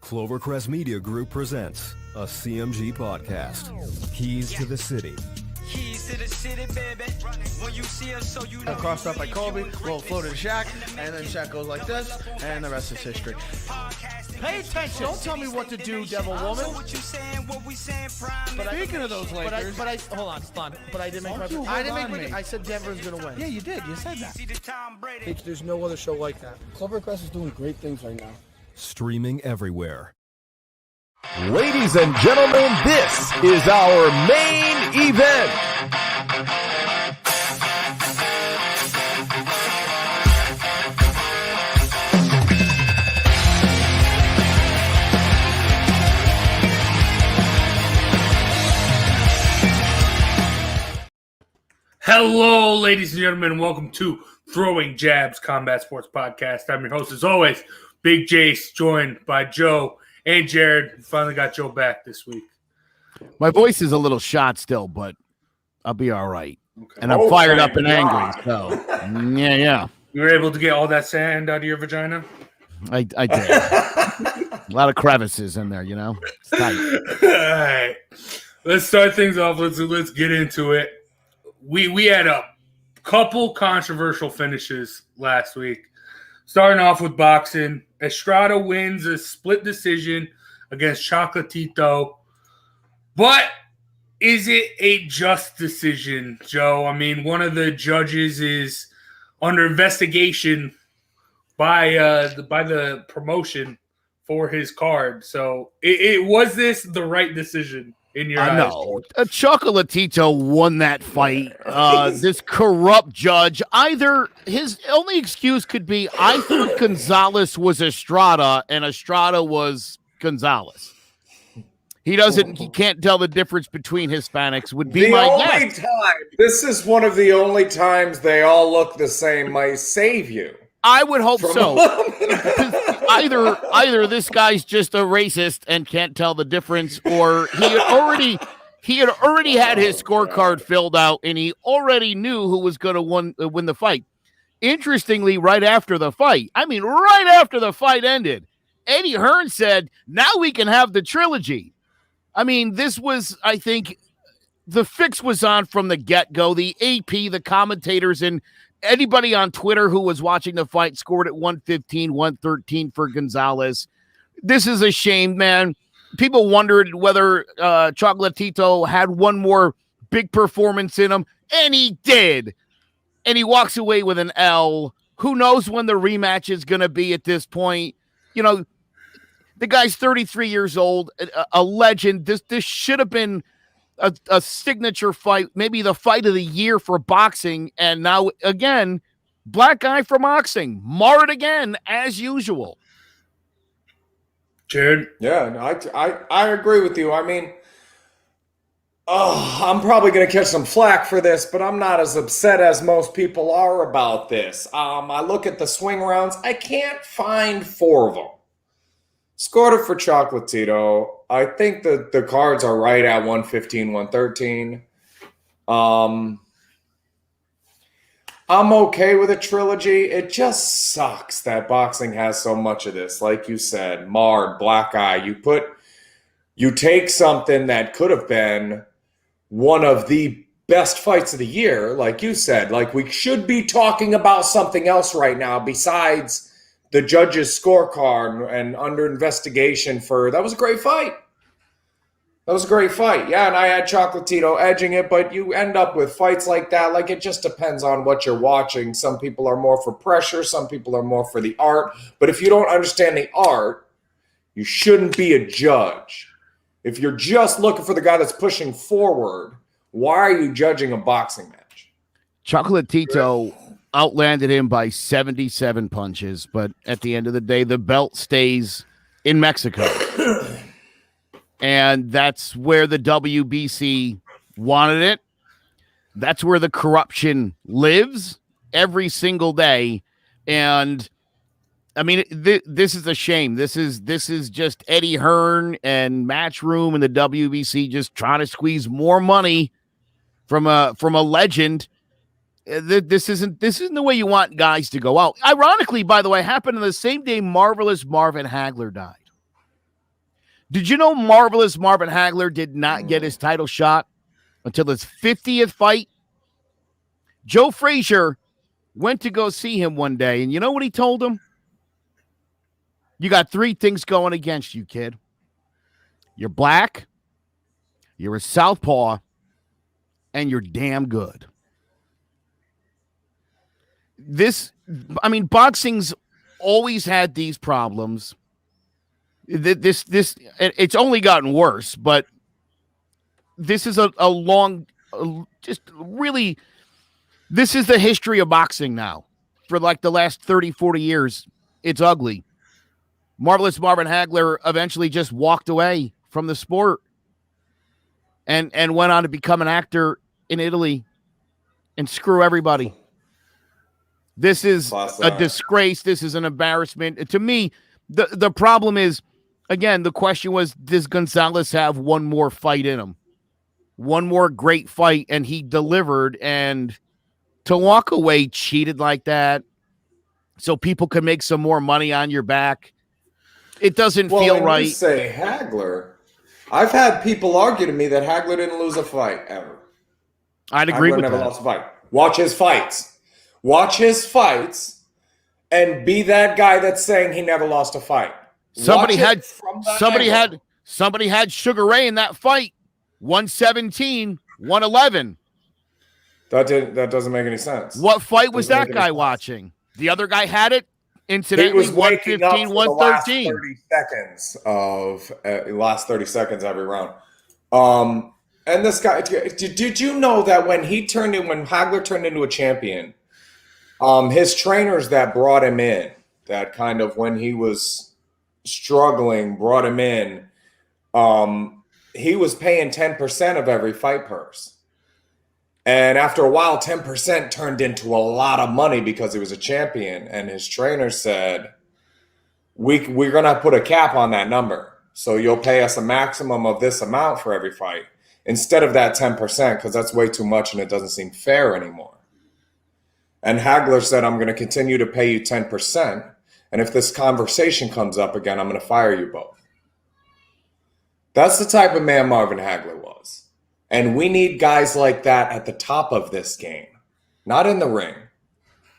Clovercrest Media Group presents a CMG podcast. Keys to the City. Keys to the city, baby. When you see us, so you know. Crossed up by Kobe, little floater to Shaq, and then Shaq goes like this, and the rest is history. Pay attention. Don't tell me what to do, devil woman. But speaking of those Lakers, hold on. But I didn't make my. I said Denver's gonna win. Yeah, you did. You said that. There's no other show like that. Clovercrest is doing great things right now. Streaming everywhere. Ladies and gentlemen, this is our main event. Hello, ladies and gentlemen. Welcome to Throwing Jabs Combat Sports Podcast. I'm your host, as always, Big Jace, joined by Joe and Jared. We finally got Joe back this week. My voice is a little shot still, but I'll be all right. Okay. And I'm fired up and angry. So, yeah. You were able to get all that sand out of your vagina? I did. A lot of crevices in there, you know? It's tight. All right. Let's start things off. Let's get into it. We had a couple controversial finishes last week. Starting off with boxing, Estrada wins a split decision against Chocolatito. But is it a just decision, Joe? I mean, one of the judges is under investigation by the promotion for his card. So was this the right decision in your eyes? No. Chocolatito won that fight. This corrupt judge, either his only excuse could be, I thought Gonzalez was Estrada and Estrada was Gonzalez. He can't tell the difference between Hispanics, would be my guess. This is one of the only times they all look the same might save you. I would hope so. Either this guy's just a racist and can't tell the difference, or he had already had his scorecard filled out and he already knew who was going to win the fight. Interestingly, right after the fight ended, Eddie Hearn said, "Now we can have the trilogy." I mean, this was, I think, the fix was on from the get-go. The AP, the commentators, and anybody on Twitter who was watching the fight scored at 115, 113 for Gonzalez. This is a shame, man. People wondered whether Chocolatito had one more big performance in him, and he did. And he walks away with an L. Who knows when the rematch is going to be at this point? You know, the guy's 33 years old, a legend. This should have been a signature fight, maybe the fight of the year for boxing. And now, again, black guy for boxing, marred again, as usual. Jared? Yeah, I agree with you. I mean, I'm probably going to catch some flack for this, but I'm not as upset as most people are about this. I look at the swing rounds. I can't find 4 of them. Scored it for Chocolatito. I think the cards are right at 115, 113. I'm okay with a trilogy. It just sucks that boxing has so much of this. Like you said, marred, black eye. You take something that could have been one of the best fights of the year, like you said. Like, we should be talking about something else right now besides the judge's scorecard and under investigation for, that was a great fight. Yeah, and I had Chocolatito edging it, but you end up with fights like that. Like, it just depends on what you're watching. Some people are more for pressure. Some people are more for the art. But if you don't understand the art, you shouldn't be a judge. If you're just looking for the guy that's pushing forward, why are you judging a boxing match? Chocolatito outlanded him by 77 punches, but at the end of the day, the belt stays in Mexico. And that's where the WBC wanted it. That's where the corruption lives every single day. And I mean, this is a shame. This is just Eddie Hearn and Matchroom and the WBC just trying to squeeze more money from a legend. This isn't the way you want guys to go out. Ironically, by the way, happened on the same day Marvelous Marvin Hagler died. Did you know Marvelous Marvin Hagler did not get his title shot until his 50th fight? Joe Frazier went to go see him one day, and you know what he told him? You got 3 things going against you, kid. You're black, you're a southpaw, and you're damn good. Boxing's always had these problems. It's only gotten worse, but this is this is the history of boxing now. For like the last 30, 40 years, it's ugly. Marvelous Marvin Hagler eventually just walked away from the sport and went on to become an actor in Italy and screw everybody. This is a disgrace. This is an embarrassment. To me, the problem is, again, the question was, does Gonzalez have one more fight in him? One more great fight, and he delivered. And to walk away cheated like that so people can make some more money on your back, it doesn't feel right. You say Hagler. I've had people argue to me that Hagler didn't lose a fight ever. I'd agree with that. Never lost a fight. Watch his fights. Watch his fights and be that guy that's saying he never lost a fight. Somebody had Sugar Ray in that fight. 117, 111. That doesn't make any sense. What fight was that guy watching? The other guy had it. Incidentally, he was waking 115, up for 113. The last 30 seconds every round. And this guy, did you know that when Hagler turned into a champion, his trainers that brought him in, that kind of when he was struggling, brought him in, he was paying 10% of every fight purse. And after a while, 10% turned into a lot of money because he was a champion. And his trainer said, we're going to put a cap on that number. So you'll pay us a maximum of this amount for every fight instead of that 10%, because that's way too much and it doesn't seem fair anymore. And Hagler said, I'm going to continue to pay you 10%. And if this conversation comes up again, I'm going to fire you both. That's the type of man Marvin Hagler was. And we need guys like that at the top of this game. Not in the ring,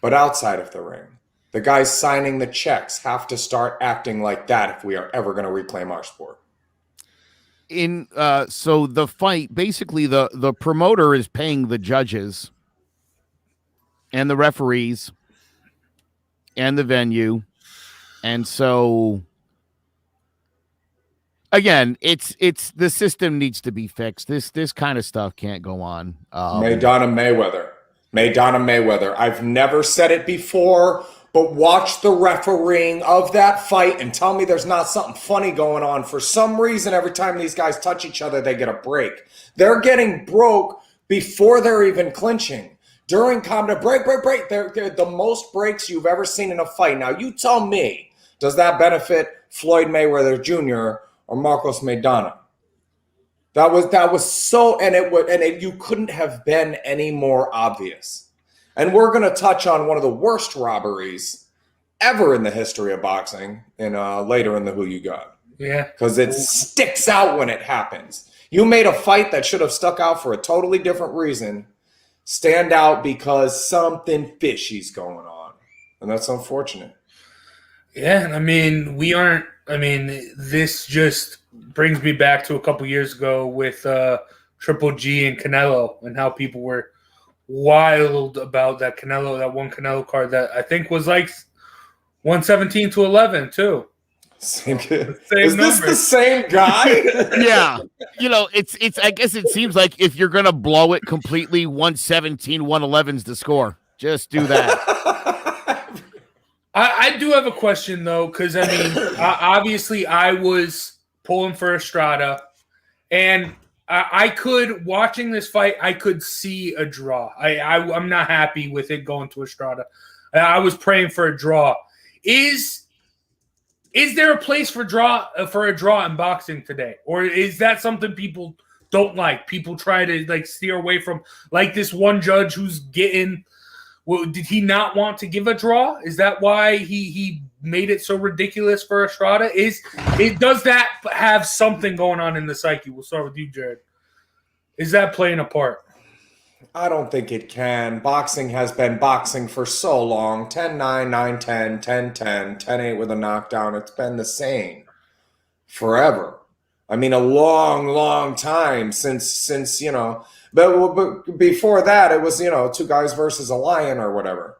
but outside of the ring. The guys signing the checks have to start acting like that if we are ever going to reclaim our sport. So the fight, basically the promoter is paying the judges and the referees and the venue. And so again, it's the system needs to be fixed. This kind of stuff can't go on. Maidana Mayweather. I've never said it before, but watch the refereeing of that fight and tell me there's not something funny going on. For some reason, every time these guys touch each other, they get a break. They're getting broke before they're even clinching. During combat, break. They're the most breaks you've ever seen in a fight. Now, you tell me, does that benefit Floyd Mayweather Jr. or Marcos Maidana? That was so, you couldn't have been any more obvious. And we're going to touch on one of the worst robberies ever in the history of boxing later in the Who You Got. Yeah. Because it sticks out when it happens. You made a fight that should have stuck out for a totally different reason stand out because something fishy's going on. And that's unfortunate. Yeah, this just brings me back to a couple years ago with Triple G and Canelo and how people were wild about that one Canelo card that I think was like 117 to 11 too. Same Is this the same guy? Yeah. It's I guess it seems like if you're going to blow it completely, 117, 111's the score. Just do that. I do have a question, though, because, obviously I was pulling for Estrada, and watching this fight, I could see a draw. I'm not happy with it going to Estrada. I was praying for a draw. Is there a place for a draw in boxing today? Or is that something people don't like? People try to, steer away from, like this one judge who's getting Well, did he not want to give a draw? Is that why he made it so ridiculous for Estrada? Does that have something going on in the psyche? We'll start with you, Jared. Is that playing a part? I don't think it can. Boxing has been boxing for so long. 10-9, 9-10, 10-10, 10-8 with a knockdown. It's been the same forever. I mean, a long, long time since you know. But before that, it was, you know, 2 guys versus a lion or whatever.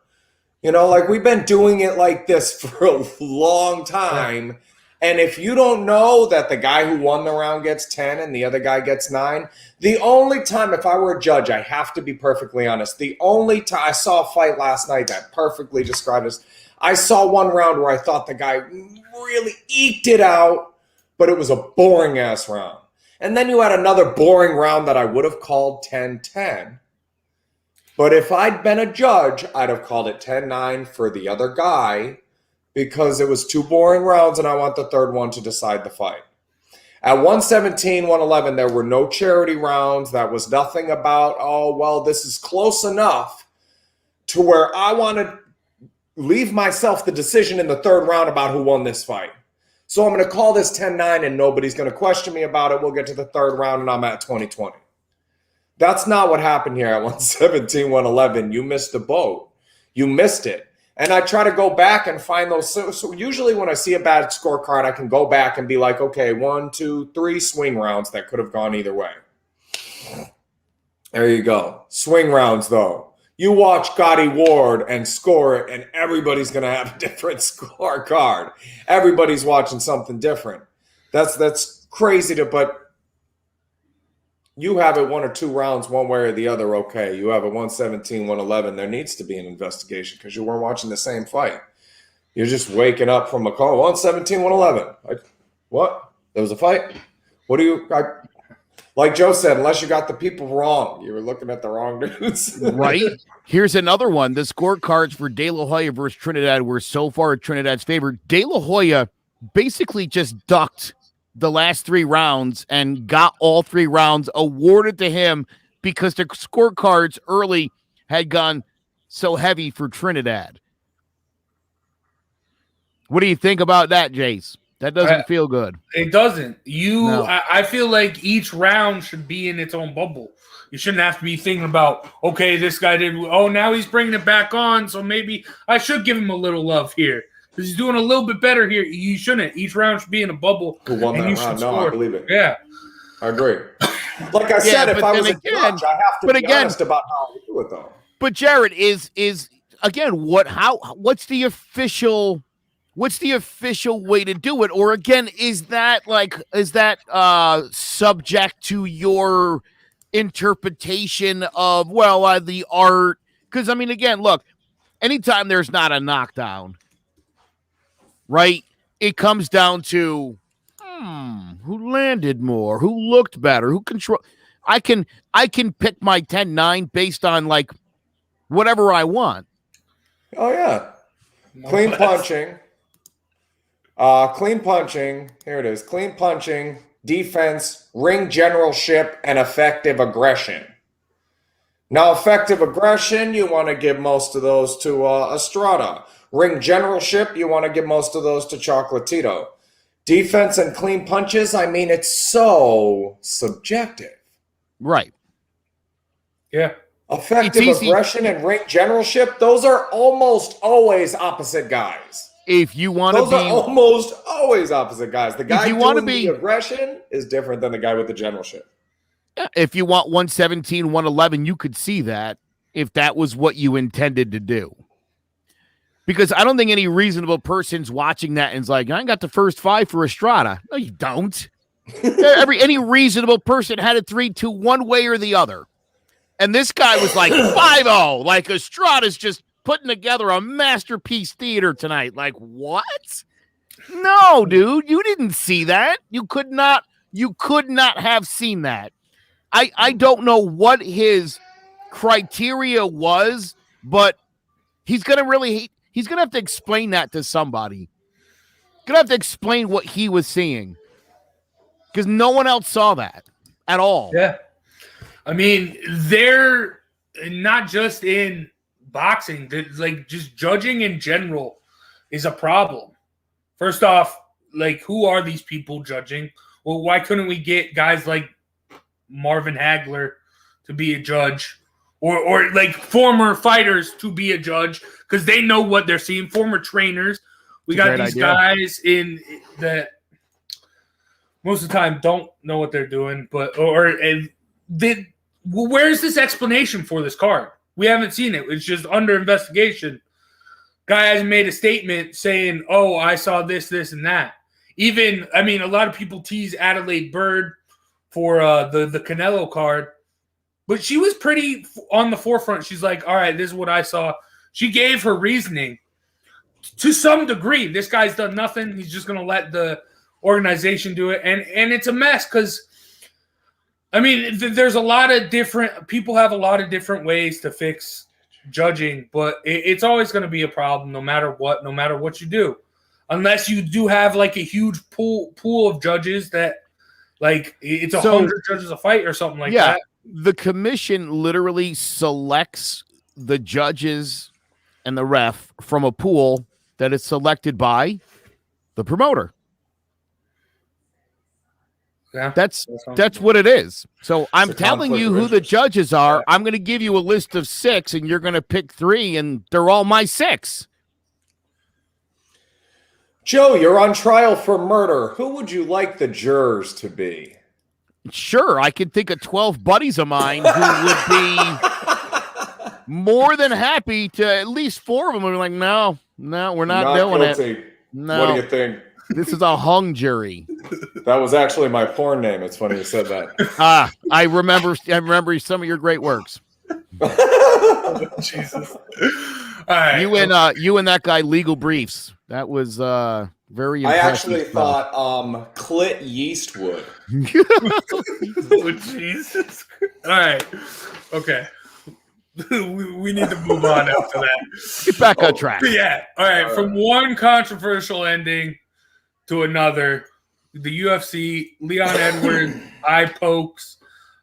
You know, like, we've been doing it like this for a long time. And if you don't know that the guy who won the round gets 10 and the other guy gets 9, the only time, if I were a judge, I have to be perfectly honest, the only time I saw a fight last night that perfectly described this, I saw one round where I thought the guy really eked it out, but it was a boring-ass round. And then you had another boring round that I would have called 10-10. But if I'd been a judge, I'd have called it 10-9 for the other guy because it was 2 boring rounds and I want the third one to decide the fight. At 117, 111, there were no charity rounds. That was nothing about, oh, well, this is close enough to where I want to leave myself the decision in the third round about who won this fight. So I'm going to call this 10-9 and nobody's going to question me about it. We'll get to the third round and I'm at 20-20. That's not what happened here at 117, 111. You missed the boat. You missed it. And I try to go back and find those. So usually when I see a bad scorecard, I can go back and be like, okay, 1, 2, 3 swing rounds that could have gone either way. There you go. Swing rounds, though. You watch Gotti Ward and score it, and everybody's going to have a different scorecard. Everybody's watching something different. That's crazy but you have it 1 or 2 rounds one way or the other, okay. You have a 117, 111. There needs to be an investigation because you weren't watching the same fight. You're just waking up from a call. 117, 111. Like, what? There was a fight? What do you like Joe said, unless you got the people wrong, you were looking at the wrong dudes. Right? Here's another one. The scorecards for De La Hoya versus Trinidad were so far Trinidad's favor. De La Hoya basically just ducked the last 3 rounds and got all 3 rounds awarded to him because the scorecards early had gone so heavy for Trinidad. What do you think about that, Jace? That doesn't feel good. It doesn't. No. I feel like each round should be in its own bubble. You shouldn't have to be thinking about, okay, this guy did, oh, now he's bringing it back on, so maybe I should give him a little love here. Because he's doing a little bit better here. You shouldn't. Each round should be in a bubble. Who won that round? No, I believe it. Yeah. I agree. Like I said, if I was a judge, I have to be honest about how I do it, though. But Jared, is again, what's the official way to do it? Or again, is that subject to your interpretation of the art? Because I mean, again, look, anytime there's not a knockdown, right? It comes down to who landed more, who looked better, who control. I can pick my 10-9 based on like whatever I want. Oh yeah, clean punching. Clean punching. Here it is. Clean punching, defense, ring generalship, and effective aggression. Now, effective aggression, you want to give most of those to Estrada. Ring generalship, you want to give most of those to Chocolatito. Defense and clean punches, I mean, it's so subjective. Right. Yeah. Effective aggression and ring generalship, those are almost always opposite guys. If you want to be, those are almost always opposite guys. The guy doing the aggression is different than the guy with the generalship. If you want 117, 111, you could see that if that was what you intended to do. Because I don't think any reasonable person's watching that and is like, I got the first 5 for Estrada. No, you don't. Any reasonable person had it 3-2 one way or the other. And this guy was like 5-0. Like Estrada's just putting together a masterpiece theater tonight. Like, what? No, dude, you didn't see that. You could not have seen that. I don't know what his criteria was, but he's going to have to explain that to somebody. Going to have to explain what he was seeing. Because no one else saw that at all. Yeah. I mean, they're not just in boxing, that like just judging in general is a problem. First off, like, who are these people judging? Well, why couldn't we get guys like Marvin Hagler to be a judge, or like former fighters to be a judge, because they know what they're seeing, former trainers. We got these guys in that most of the time don't know what they're doing, but where's this explanation for this card? We haven't seen it. It's just under investigation. Guy hasn't made a statement saying, oh, I saw this, this, and that. Even, I mean, a lot of people tease Adelaide Bird for the Canelo card, but she was pretty on the forefront. She's like, all right, this is what I saw. She gave her reasoning to some degree. This guy's done nothing. He's just going to let the organization do it. And it's a mess because, I mean, there's a lot of different – people have a lot of different ways to fix judging, but it's always going to be a problem no matter what you do. Unless you do have, like, a huge pool of judges that, like, it's 100 judges a fight or something like that. The commission literally selects the judges and the ref from a pool that is selected by the promoter. Yeah, that's what it is. So I'm telling you who the judges are. I'm going to give you a list of 6, and you're going to pick 3, and they're all my 6. Joe, you're on trial for murder. Who would you like the jurors to be? Sure, I can think of 12 buddies of mine who would be more than happy to, at least 4 of them are like, no, we're not doing guilty. It. No. What do you think? This is a hung jury. That was actually my porn name. It's funny you said that. I remember some of your great works. Jesus. All right. You and that guy, Legal Briefs. That was very impressive. I actually thought Clit Yeastwood. Oh, Jesus. All right. Okay. we need to move on after that. Get back on track. Yeah. All right. From one controversial ending to another, the UFC, Leon Edwards, eye pokes,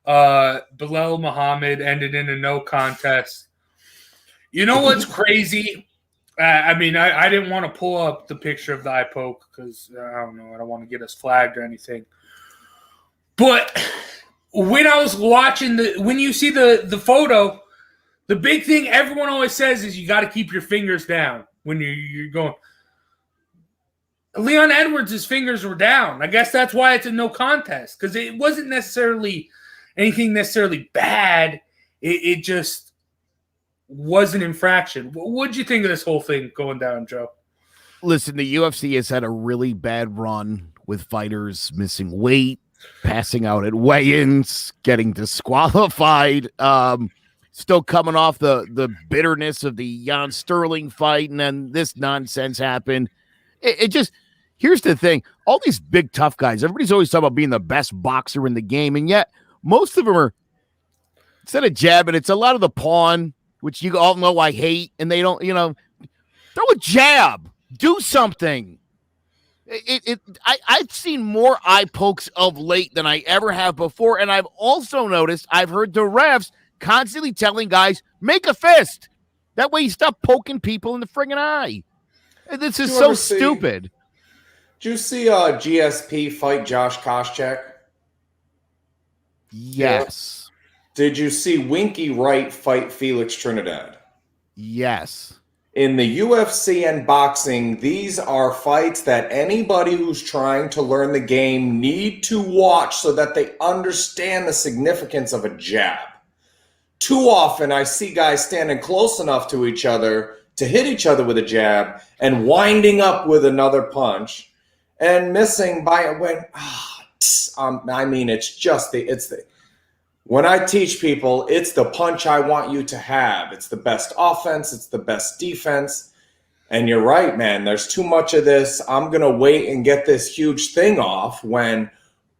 Belal Muhammad ended in a no contest. You know what's crazy? I mean, I didn't want to pull up the picture of the eye poke because, I don't know, I don't want to get us flagged or anything. But when I was watching when you see the photo, the big thing everyone always says is you got to keep your fingers down when you're going. Leon Edwards' fingers were down. I guess that's why it's a no contest, because it wasn't necessarily anything necessarily bad. It just was an infraction. What did you think of this whole thing going down, Joe? Listen, the UFC has had a really bad run with fighters missing weight, passing out at weigh-ins, getting disqualified, still coming off the bitterness of the Jan Sterling fight, and then this nonsense happened. It just, here's the thing. All these big, tough guys, everybody's always talking about being the best boxer in the game, and yet most of them are, instead of jabbing, it's a lot of the pawn, which you all know I hate, and they don't, throw a jab. Do something. I've seen more eye pokes of late than I ever have before, and I've also noticed, I've heard the refs constantly telling guys, make a fist. That way you stop poking people in the friggin' eye. This is so stupid. Did you see GSP fight Josh Koscheck? Yes. Did you see Winky Wright fight Felix Trinidad? Yes. In the UFC and boxing, these are fights that anybody who's trying to learn the game need to watch so that they understand the significance of a jab. Too often, I see guys standing close enough to each other to hit each other with a jab and winding up with another punch and missing by when. I mean, it's just when I teach people, it's the punch I want you to have. It's the best offense. It's the best defense. And you're right, man. There's too much of this. I'm going to wait and get this huge thing off when,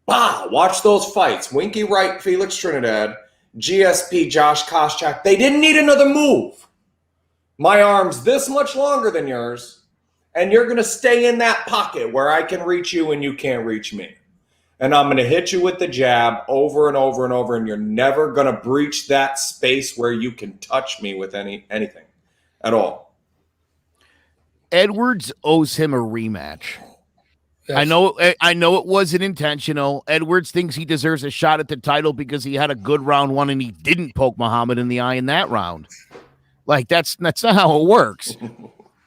watch those fights. Winky Wright, Felix Trinidad, GSP, Josh Koscheck. They didn't need another move. My arm's this much longer than yours, and you're going to stay in that pocket where I can reach you and you can't reach me. And I'm going to hit you with the jab over and over and over, and you're never going to breach that space where you can touch me with anything. at all. Edwards owes him a rematch. Yes. I know it wasn't intentional. Edwards thinks he deserves a shot at the title because he had a good round one and he didn't poke Muhammad in the eye in that round. Like, that's not how it works.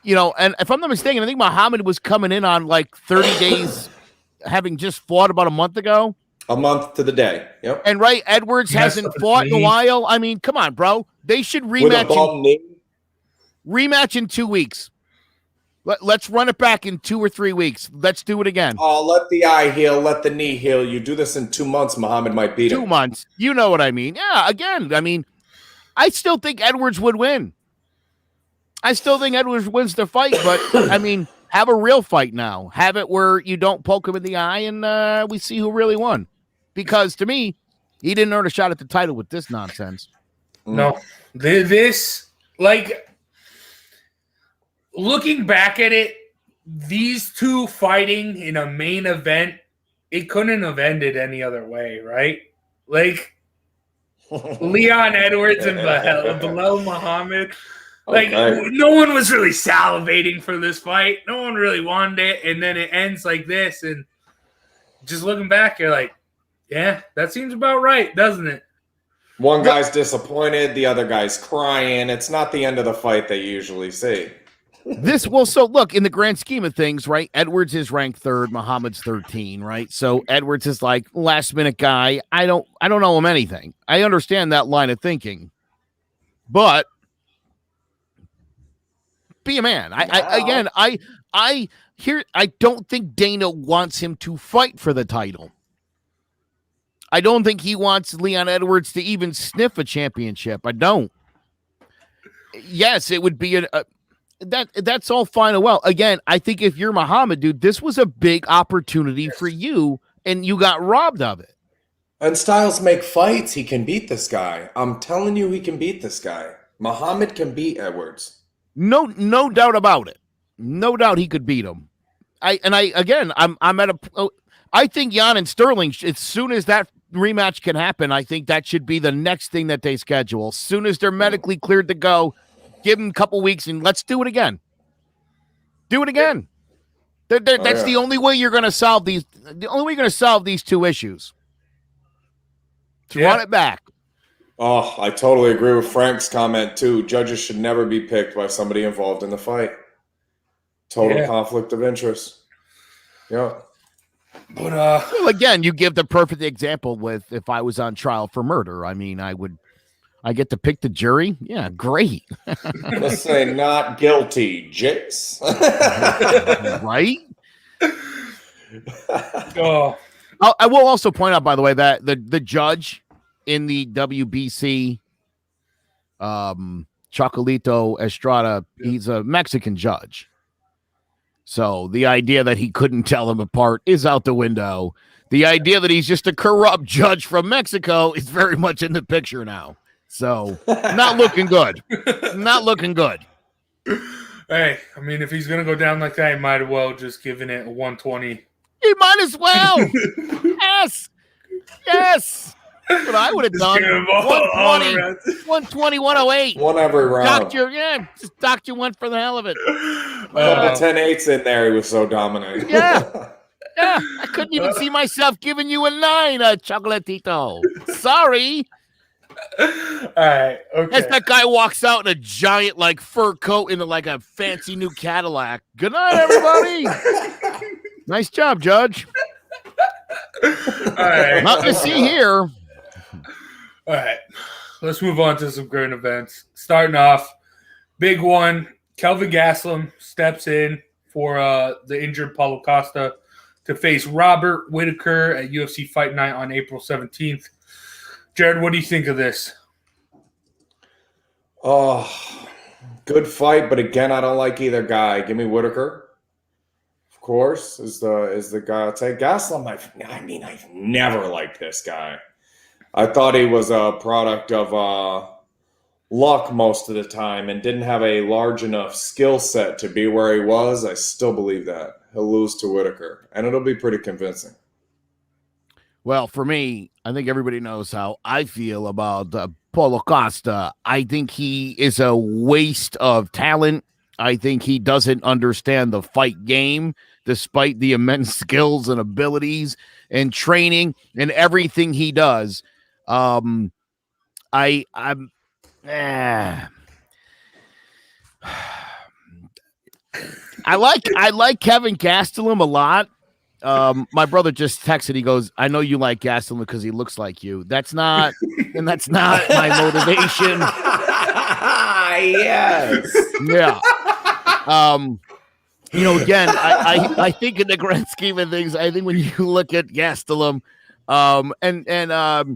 And if I'm not mistaken, I think Muhammad was coming in on like 30 days, having just fought about a month ago. A month to the day. Yep. And Edwards hasn't fought in a while. I mean, come on, bro. They should rematch in 2 weeks. Let's run it back in 2 or 3 weeks. Let's do it again. Oh, let the eye heal, let the knee heal. You do this in 2 months, Muhammad might beat him. 2 months. You know what I mean. Yeah, again, I mean, I still think Edwards would win. I still think Edwards wins the fight, but, I mean, have a real fight now. Have it where you don't poke him in the eye and we see who really won. Because, to me, he didn't earn a shot at the title with this nonsense. No. This, like... Looking back at it, these two fighting in a main event, it couldn't have ended any other way, right? Like, Leon Edwards and Belal Muhammad. Like, no one was really salivating for this fight. No one really wanted it. And then it ends like this. And just looking back, you're like, yeah, that seems about right, doesn't it? One guy's disappointed. The other guy's crying. It's not the end of the fight they usually see. So look, in the grand scheme of things, right? Edwards is ranked 3rd, Muhammad's 13, right? So Edwards is like last minute guy. I don't know him anything. I understand that line of thinking, but be a man. I don't think Dana wants him to fight for the title. I don't think he wants Leon Edwards to even sniff a championship. I don't. Yes, it would be that's all fine and well. Again, I think if you're Muhammad, dude, this was a big opportunity for you, and you got robbed of it. And styles make fights. He can beat this guy. I'm telling you, he can beat this guy. Muhammad can beat Edwards. No doubt about it. No doubt he could beat him. I think Jan and Sterling, as soon as that rematch can happen, I think that should be the next thing that they schedule. As soon as they're medically cleared to go, give them a couple weeks and let's do it again. Do it again. That's the only way you're going to solve these. The only way you're going to solve these two issues. Run it back. Oh, I totally agree with Frank's comment too. Judges should never be picked by somebody involved in the fight. Total conflict of interest. Yeah. But well, again, you give the perfect example with if I was on trial for murder. I mean, I get to pick the jury. Yeah, great. Let's say not guilty, Jace. Right? oh, I will also point out, by the way, that the judge in the WBC, Chocolatito Estrada, he's a Mexican judge. So the idea that he couldn't tell them apart is out the window. The idea that he's just a corrupt judge from Mexico is very much in the picture now. So not looking good. Not looking good. Hey, I mean, if he's going to go down like that, he might as well just giving it a 120. He might as well. Yes. Yes. That's what I would have done. 120, 108. One every round. Just doctor went for the hell of it. Couple 10-8s in there. He was so dominant. Yeah. Yeah. I couldn't even see myself giving you a 9, Chocolatito. Sorry. All right. Okay. As that guy walks out in a giant fur coat in a fancy new Cadillac. Good night, everybody. Nice job, Judge. All right. Nothing to see here. All right. Let's move on to some current events. Starting off, big one. Kelvin Gastelum steps in for the injured Paulo Costa to face Robert Whittaker at UFC Fight Night on April 17th. Jared, what do you think of this? Oh, good fight, but again, I don't like either guy. Give me Whittaker. Of course, is the guy I'll take. Gastelum, I've never liked this guy. I thought he was a product of luck most of the time and didn't have a large enough skill set to be where he was. I still believe that. He'll lose to Whittaker, and it'll be pretty convincing. Well, for me, I think everybody knows how I feel about Paulo Costa. I think he is a waste of talent. I think he doesn't understand the fight game, despite the immense skills and abilities and training and everything he does. I like Kelvin Gastelum a lot. My brother just texted. He goes, "I know you like Gastelum because he looks like you." That's not my motivation. Yes. Yeah. Again, I think in the grand scheme of things, I think when you look at Gastelum, and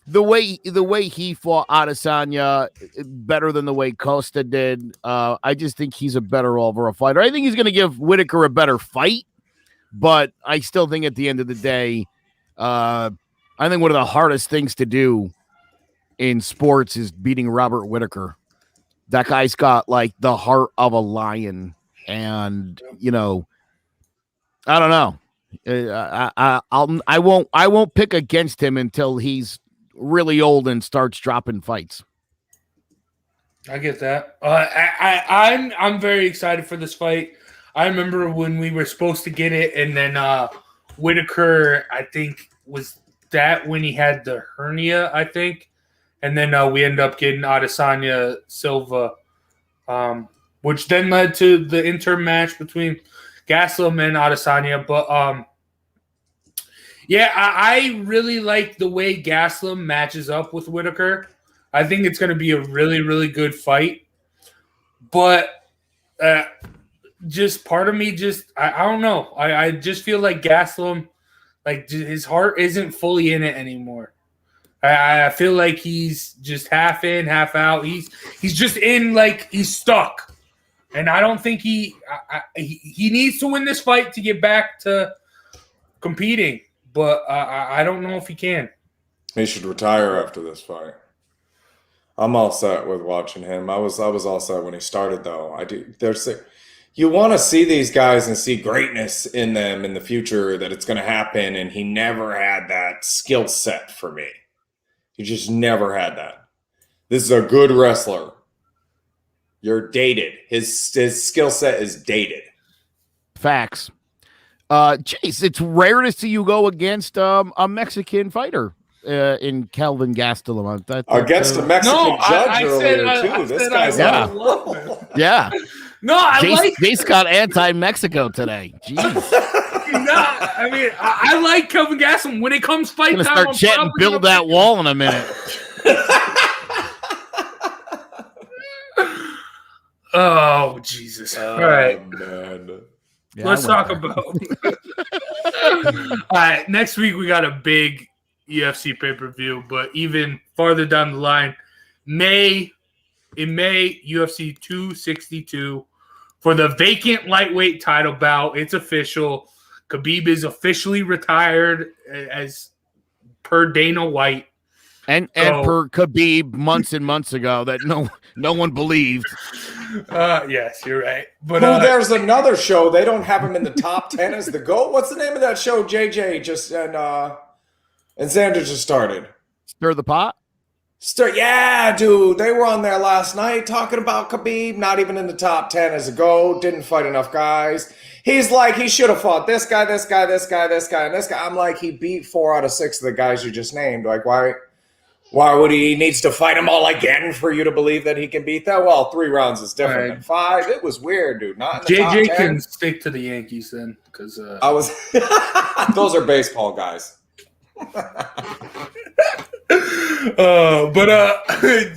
the way he fought Adesanya better than the way Costa did, I just think he's a better overall fighter. I think he's going to give Whittaker a better fight, but I still think at the end of the day, I think one of the hardest things to do in sports is beating Robert Whittaker. That guy's got like the heart of a lion, and I don't know. I won't pick against him until he's really old and starts dropping fights. I get that. I'm very excited for this fight. I remember when we were supposed to get it, and then Whittaker, I think, was that when he had the hernia, I think. And then we ended up getting Adesanya Silva, which then led to the interim match between Gastelum and Adesanya. But, I really like the way Gastelum matches up with Whittaker. I think it's going to be a really, really good fight. But just part of me I don't know. I just feel like Gastelum, like his heart isn't fully in it anymore. I feel like he's just half in, half out. He's just in, like he's stuck, and I don't think he needs to win this fight to get back to competing. But I don't know if he can. He should retire after this fight. I'm all set with watching him. I was all set when he started, though. I do. You want to see these guys and see greatness in them in the future, that it's going to happen, and he never had that skill set for me. He just never had that. This is a good wrestler. You're dated. His skill set is dated. Facts. Chase, it's rare to see you go against a Mexican fighter in Kelvin Gastelum. Against a Mexican judge earlier, too. This guy's yeah. No, Jace got anti-Mexico today. Jeez. No, I mean, I like Kelvin Gastelum. When it comes fight time, start chatting, build that wall in a minute. Oh, Jesus. All right. Man. Yeah, Let's talk about all right, next week we got a big UFC pay-per-view, but even farther down the line, in May, UFC 262 for the vacant lightweight title bout. It's official. Khabib is officially retired as per Dana White. And per Khabib months and months ago that no one believed. Yes, you're right. But there's another show. They don't have him in the top 10 as the GOAT. What's the name of that show? JJ just and Xander just started. Stir the pot? Yeah, dude. They were on there last night talking about Khabib, not even in the top 10 as a GOAT, didn't fight enough guys. He's like, he should have fought this guy, this guy, this guy, this guy, and this guy. I'm like, he beat 4 out of 6 of the guys you just named. Like, why would he needs to fight them all again for you to believe that he can beat that? Well, 3 rounds is different than 5. It was weird, dude. Not in the JJ top 10. can stick to the Yankees then, because those are baseball guys.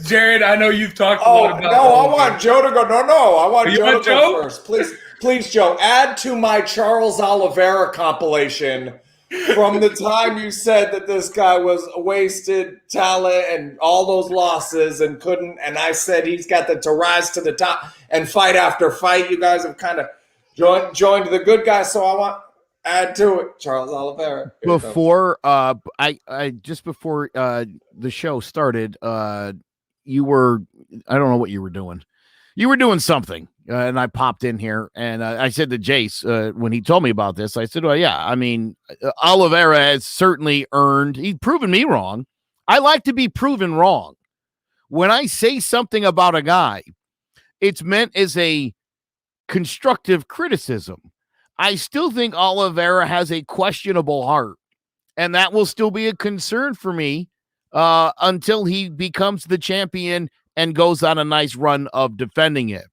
Jared, I know you've talked a lot about. I want Joe to go. No, I want Joe to go first. Please, Joe, add to my Charles Oliveira compilation from the time you said that this guy was wasted talent and all those losses and couldn't. And I said he's got to rise to the top and fight after fight. You guys have kind of joined the good guys, so I want. Add to it, Charles Oliveira. Before before the show started, you were, I don't know what you were doing. You were doing something. and I popped in here, and I said to Jace when he told me about this, I said, well, yeah, I mean, Oliveira has certainly he's proven me wrong. I like to be proven wrong. When I say something about a guy, it's meant as a constructive criticism. I still think Oliveira has a questionable heart, and that will still be a concern for me until he becomes the champion and goes on a nice run of defending it.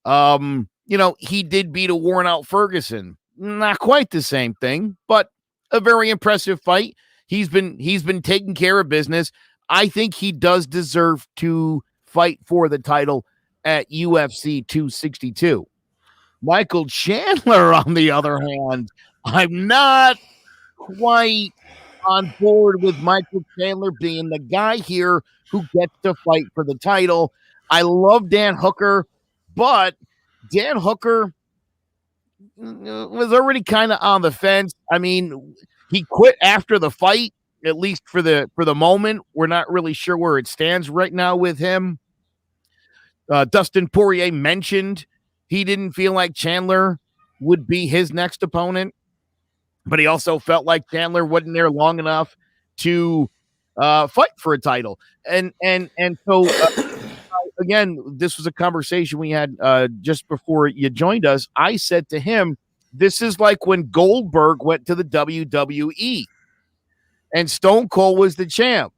He did beat a worn-out Ferguson. Not quite the same thing, but a very impressive fight. He's been taking care of business. I think he does deserve to fight for the title at UFC 262. Michael Chandler, on the other hand, I'm not quite on board with Michael Chandler being the guy here who gets to fight for the title. I love Dan Hooker, but Dan Hooker was already kind of on the fence. I mean, he quit after the fight, at least for the moment. We're not really sure where it stands right now with him. Dustin Poirier mentioned he didn't feel like Chandler would be his next opponent, but he also felt like Chandler wasn't there long enough to fight for a title. And so again, this was a conversation we had just before you joined us. I said to him, this is like when Goldberg went to the WWE and Stone Cold was the champ.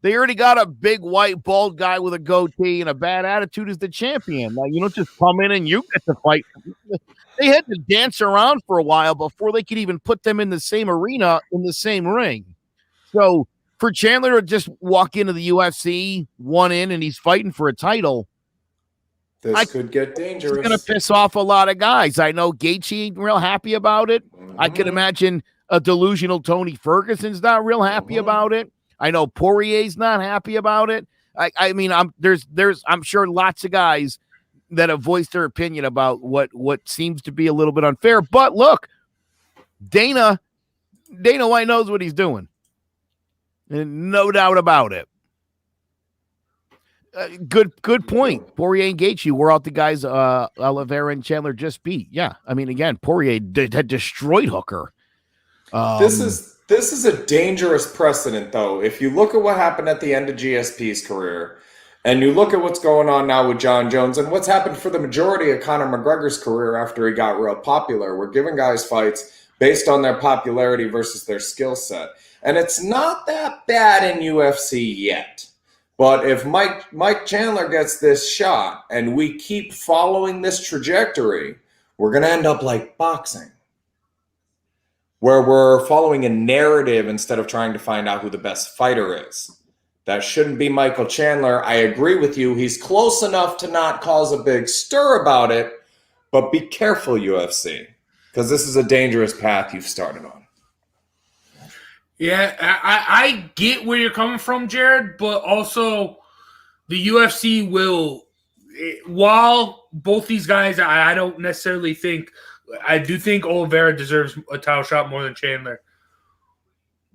They already got a big white bald guy with a goatee and a bad attitude as the champion. Like, you don't just come in and you get to fight. They had to dance around for a while before they could even put them in the same arena, in the same ring. So for Chandler to just walk into the UFC, one in, and he's fighting for a title, this could get dangerous. It's going to piss off a lot of guys. I know Gaethje ain't real happy about it. I can imagine a delusional Tony Ferguson's not real happy about it. I know Poirier's not happy about it. I mean, I'm sure lots of guys that have voiced their opinion about what seems to be a little bit unfair. But look, Dana White knows what he's doing, and no doubt about it. Good point. Poirier and Gaethje were out the guys Oliveira and Chandler just beat. Yeah, I mean, again, Poirier had destroyed Hooker. This is a dangerous precedent, though. If you look at what happened at the end of GSP's career, and you look at what's going on now with John Jones, and what's happened for the majority of Conor McGregor's career after he got real popular, we're giving guys fights based on their popularity versus their skill set. And it's not that bad in UFC yet. But if Mike Chandler gets this shot and we keep following this trajectory, we're going to end up like boxing, where we're following a narrative instead of trying to find out who the best fighter is. That shouldn't be Michael Chandler. I agree with you. He's close enough to not cause a big stir about it, but be careful, UFC, because this is a dangerous path you've started on. Yeah, I get where you're coming from, Jared, but also the UFC will, while both these guys, I don't necessarily think, I do think Oliveira deserves a title shot more than Chandler,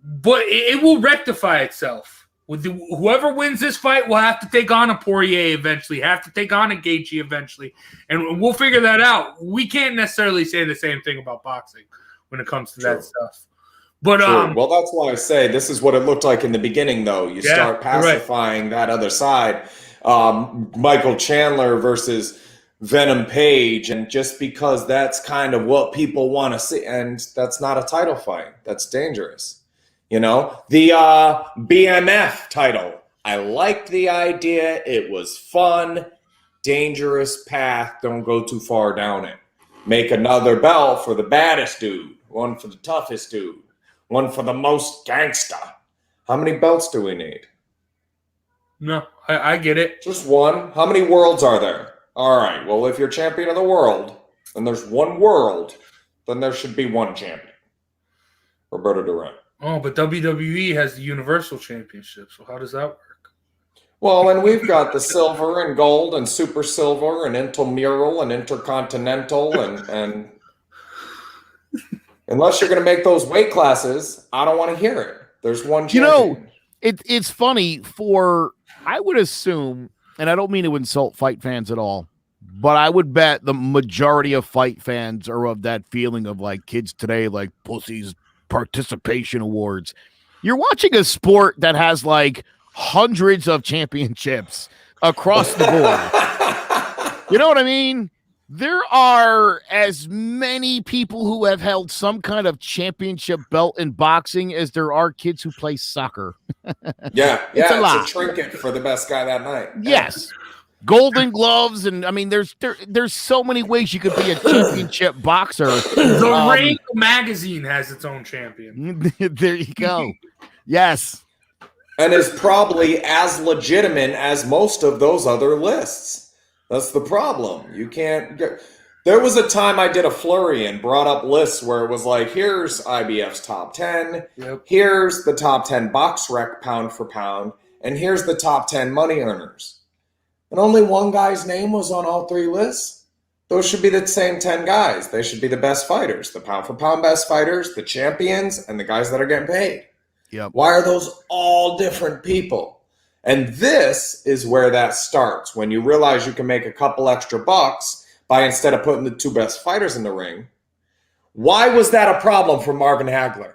but it will rectify itself. Whoever wins this fight will have to take on a Poirier eventually, have to take on a Gaethje eventually, and we'll figure that out. We can't necessarily say the same thing about boxing when it comes to that stuff. But well, that's why I say this is what it looked like in the beginning, though. You start pacifying that other side. Michael Chandler versus Venom Page, and just because that's kind of what people want to see, and that's not a title fight. That's dangerous. You know, the BMF title, I liked the idea. It was fun, dangerous path. Don't go too far down it. Make another belt for the baddest dude, one for the toughest dude, one for the most gangsta. How many belts do we need? No, I get it. Just one. How many worlds are there? All right, well, if you're champion of the world, and there's one world, then there should be one champion. Roberto Duran. Oh, but WWE has the Universal Championship, so how does that work? Well, and we've got the silver and gold and super silver and intramural and intercontinental and unless you're going to make those weight classes, I don't want to hear it. There's one champion. You know, it's funny I would assume, and I don't mean to insult fight fans at all, But I would bet the majority of fight fans are of that feeling of like kids today, like pussies participation awards. You're watching a sport that has like hundreds of championships across the board. You know what I mean? There are as many people who have held some kind of championship belt in boxing as there are kids who play soccer. It's a trinket for the best guy that night. Yes. Golden gloves, and I mean, there's so many ways you could be a championship boxer. The Ring magazine has its own champion. There you go. Yes. And is probably as legitimate as most of those other lists. That's the problem. You can't get. There was a time I did a flurry and brought up lists where it was like, here's IBF's top 10, here's the top 10 box rec pound for pound, and here's the top 10 money earners. And only one guy's name was on all three lists. Those should be the same 10 guys. They should be the best fighters, the pound for pound best fighters, the champions, and the guys that are getting paid. Yep. Why are those all different people? And this is where that starts. When you realize you can make a couple extra bucks by instead of putting the two best fighters in the ring. Why was that a problem for Marvin Hagler?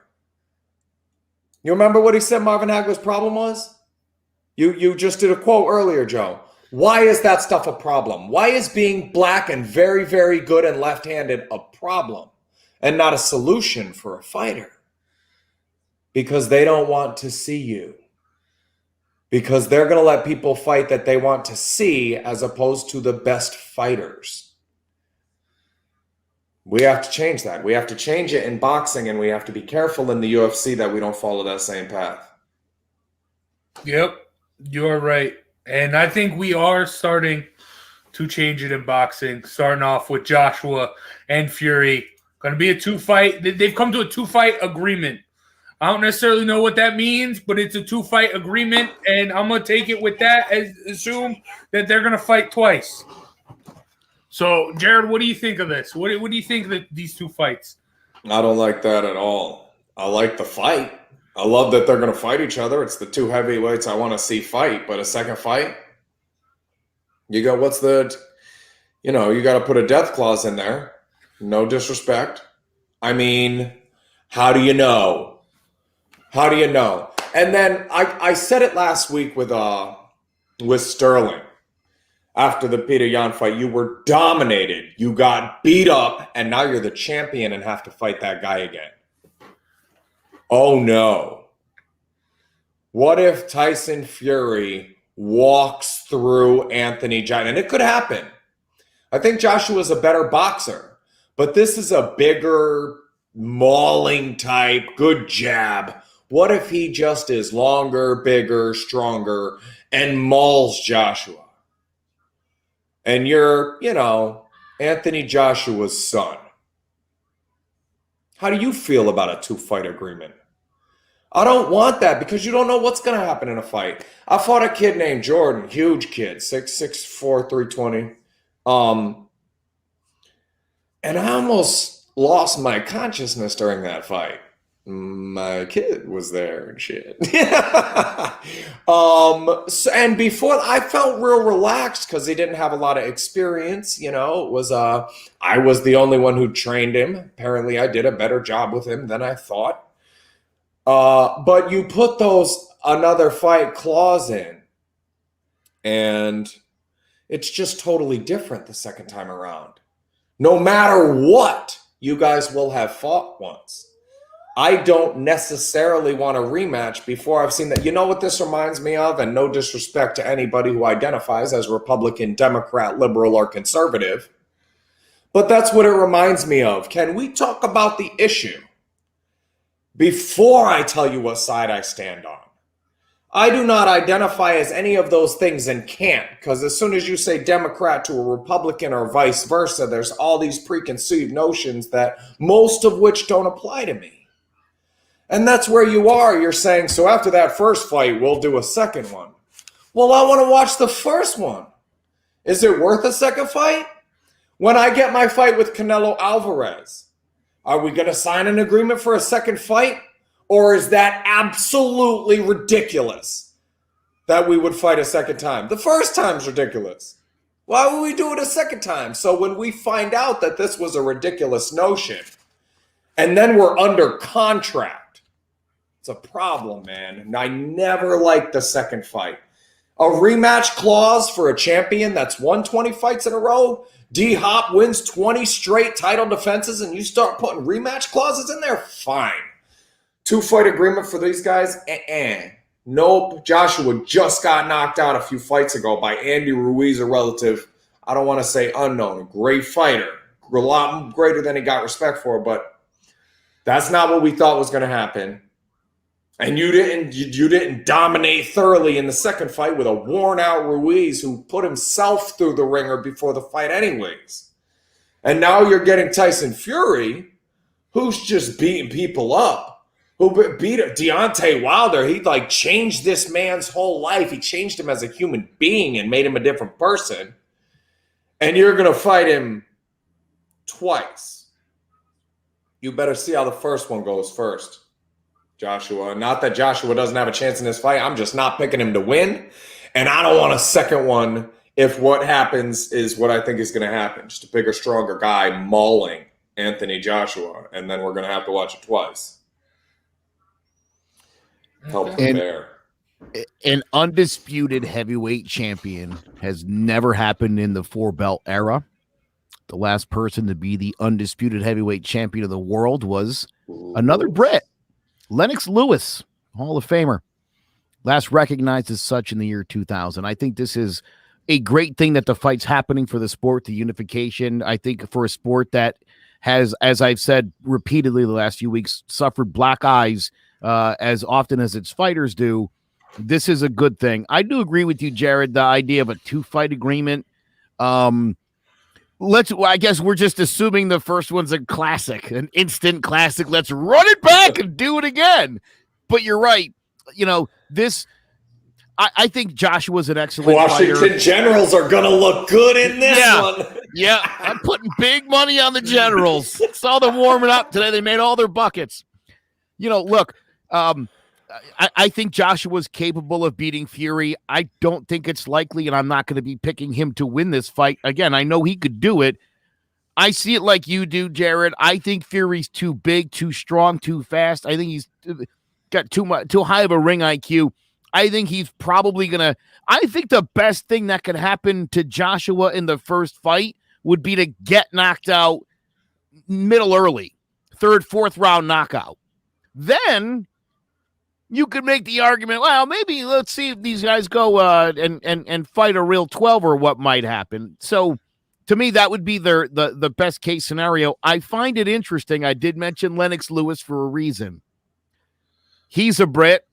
You remember what he said Marvin Hagler's problem was? You just did a quote earlier, Joe. Why is that stuff a problem? Why is being black and very, very good and left-handed a problem and not a solution for a fighter? Because they don't want to see you. Because they're going to let people fight that they want to see as opposed to the best fighters. We have to change that. We have to change it in boxing, and we have to be careful in the UFC that we don't follow that same path. Yep, you're right. And I think we are starting to change it in boxing, starting off with Joshua and Fury. Going to be a two-fight. They've come to a two-fight agreement. I don't necessarily know what that means, but it's a two-fight agreement, and I'm going to take it with that and assume that they're going to fight twice. So, Jared, what do you think of this? What do you think of these two fights? I don't like that at all. I like the fight. I love that they're going to fight each other. It's the two heavyweights I want to see fight, but a second fight? You got you got to put a death clause in there. No disrespect. I mean, how do you know? How do you know? And then I said it last week with Sterling after the Peter Yan fight. You were dominated. You got beat up, and now you're the champion and have to fight that guy again. Oh, no. What if Tyson Fury walks through Anthony Joshua? And it could happen. I think Joshua's a better boxer, but this is a bigger, mauling type, good jab. What if he just is longer, bigger, stronger, and mauls Joshua? And you're, Anthony Joshua's son. How do you feel about a two-fight agreement? I don't want that because you don't know what's going to happen in a fight. I fought a kid named Jordan, huge kid, 6'4", 320. And I almost lost my consciousness during that fight. My kid was there and shit. And before I felt real relaxed because he didn't have a lot of experience. It was I was the only one who trained him. Apparently, I did a better job with him than I thought. But you put those another fight clause in, and it's just totally different the second time around. No matter what, you guys will have fought once. I don't necessarily want a rematch before I've seen that. You know what this reminds me of? And no disrespect to anybody who identifies as Republican, Democrat, liberal, or conservative. But that's what it reminds me of. Can we talk about the issue before I tell you what side I stand on? I do not identify as any of those things and can't, because as soon as you say Democrat to a Republican or vice versa, there's all these preconceived notions that most of which don't apply to me. And that's where you are. You're saying, so after that first fight, we'll do a second one. Well, I want to watch the first one. Is it worth a second fight? When I get my fight with Canelo Alvarez, are we going to sign an agreement for a second fight? Or is that absolutely ridiculous that we would fight a second time? The first time's ridiculous. Why would we do it a second time? So when we find out that this was a ridiculous notion, and then we're under contract, it's a problem, man. And I never liked the second fight. A rematch clause for a champion that's won 20 fights in a row. D-Hop wins 20 straight title defenses, and you start putting rematch clauses in there? Fine. 2-fight agreement for these guys? Nope. Joshua just got knocked out a few fights ago by Andy Ruiz, a relative, I don't want to say unknown, a great fighter. A lot greater than he got respect for, but that's not what we thought was going to happen. And you didn't dominate thoroughly in the second fight with a worn-out Ruiz who put himself through the ringer before the fight anyways. And now you're getting Tyson Fury, who's just beating people up. Who beat Deontay Wilder. He changed this man's whole life. He changed him as a human being and made him a different person. And you're going to fight him twice. You better see how the first one goes first, Joshua. Not that Joshua doesn't have a chance in this fight. I'm just not picking him to win. And I don't want a second one if what happens is what I think is going to happen. Just a bigger, stronger guy mauling Anthony Joshua. And then we're going to have to watch it twice. Help him there. An undisputed heavyweight champion has never happened in the 4-belt era. The last person to be the undisputed heavyweight champion of the world was another Brit, Lennox Lewis, Hall of Famer. Last recognized as such in the year 2000. I think this is a great thing that the fight's happening for the sport, the unification. I think for a sport that has, as I've said repeatedly the last few weeks, suffered black eyes as often as its fighters do, this is a good thing. I do agree with you, Jared, the idea of a 2-fight agreement. I guess we're just assuming the first one's a classic, an instant classic. Let's run it back and do it again. But you're right. I think Joshua's an excellent Washington fighter. Generals are going to look good in this one. Yeah, I'm putting big money on the Generals. Saw them warming up today. They made all their buckets. Look, I think Joshua's capable of beating Fury. I don't think it's likely, and I'm not going to be picking him to win this fight. Again, I know he could do it. I see it like you do, Jared. I think Fury's too big, too strong, too fast. I think he's got too high of a ring IQ. I think he's probably going to – I think the best thing that could happen to Joshua in the first fight would be to get knocked out middle early, 3rd, 4th round knockout. Then you could make the argument, well, maybe let's see if these guys go and fight a real 12 or what might happen. So to me, that would be the best case scenario. I find it interesting. I did mention Lennox Lewis for a reason. He's a Brit.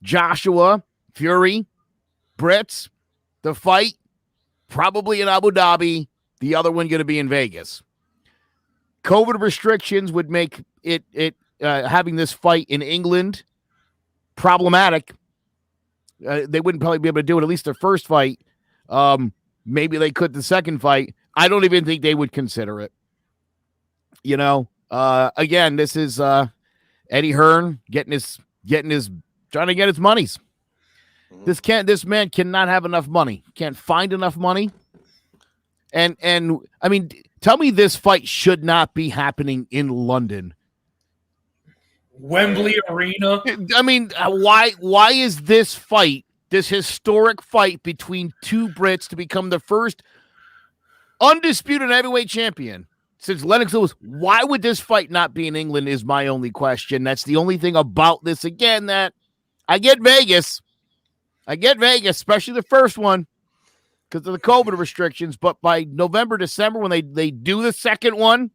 Joshua, Fury, Brits, the fight, probably in Abu Dhabi, the other one going to be in Vegas. COVID restrictions would make it having this fight in England problematic. They wouldn't probably be able to do it, at least the first fight. Maybe they could the second fight. I don't even think they would consider it. Again, this is Eddie Hearn trying to get his monies. This man cannot have enough money. Can't find enough money. And I mean, tell me this fight should not be happening in London. Wembley Arena. I mean, why is this fight, this historic fight between two Brits to become the first undisputed heavyweight champion since Lennox Lewis, why would this fight not be in England is my only question. That's the only thing about this, again, that I get Vegas, especially the first one because of the COVID restrictions. But by November, December, when they do the second one,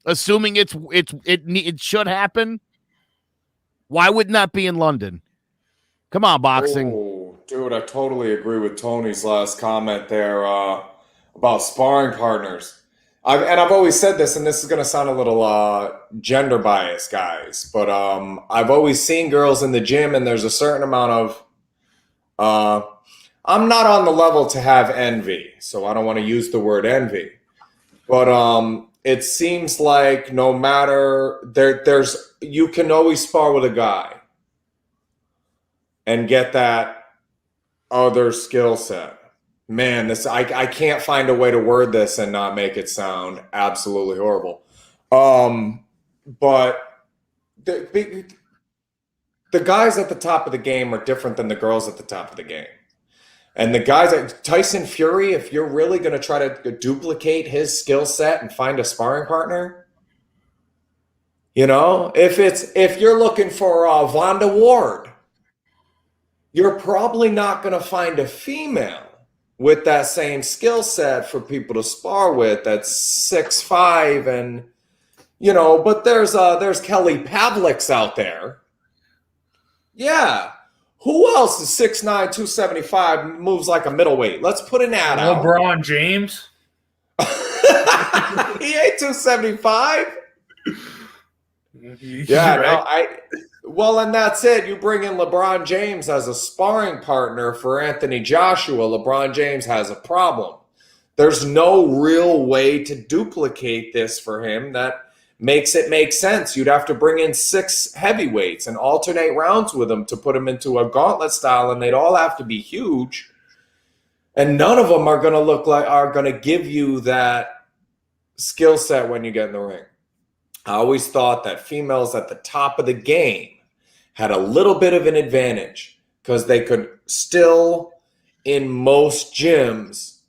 assuming it should happen, why would not be in London? Come on, boxing. Oh, dude, I totally agree with Tony's last comment there about sparring partners. I've always said this, and this is going to sound a little gender biased, guys, but I've always seen girls in the gym, and there's a certain amount of I'm not on the level to have envy, so I don't want to use the word envy. But it seems like no matter there's you can always spar with a guy and get that other skill set. Man, I can't find a way to word this and not make it sound absolutely horrible. But the guys at the top of the game are different than the girls at the top of the game. And the guys Tyson Fury, if you're really going to try to duplicate his skill set and find a sparring partner, if you're looking for Vonda Ward, you're probably not going to find a female with that same skill set for people to spar with. That's 6'5", and but there's Kelly Pavlik's out there. Yeah. Who else is 6'9", 275, moves like a middleweight? Let's put an ad out. LeBron James. He ain't 275. Yeah, right. Well, and that's it. You bring in LeBron James as a sparring partner for Anthony Joshua. LeBron James has a problem. There's no real way to duplicate this for him that makes it make sense. You'd have to bring in 6 heavyweights and alternate rounds with them to put them into a gauntlet style, and they'd all have to be huge. And none of them are going to give you that skill set when you get in the ring. I always thought that females at the top of the game had a little bit of an advantage because they could still, in most gyms,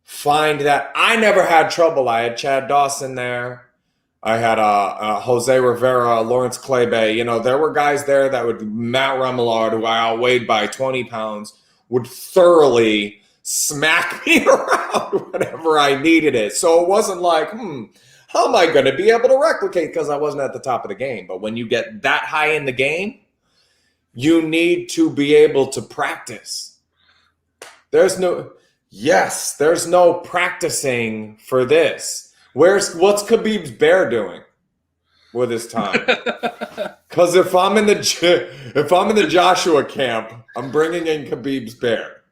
find that. I never had trouble. I had Chad Dawson there. I had Jose Rivera, Lawrence Claybay. There were guys there that would, Matt Remillard, who I outweighed by 20 pounds, would thoroughly smack me around whenever I needed it. So it wasn't like, how am I going to be able to replicate because I wasn't at the top of the game? But when you get that high in the game, you need to be able to practice. There's no practicing for this. What's Khabib's bear doing with his time? Because if I'm in the Joshua camp, I'm bringing in Khabib's bear.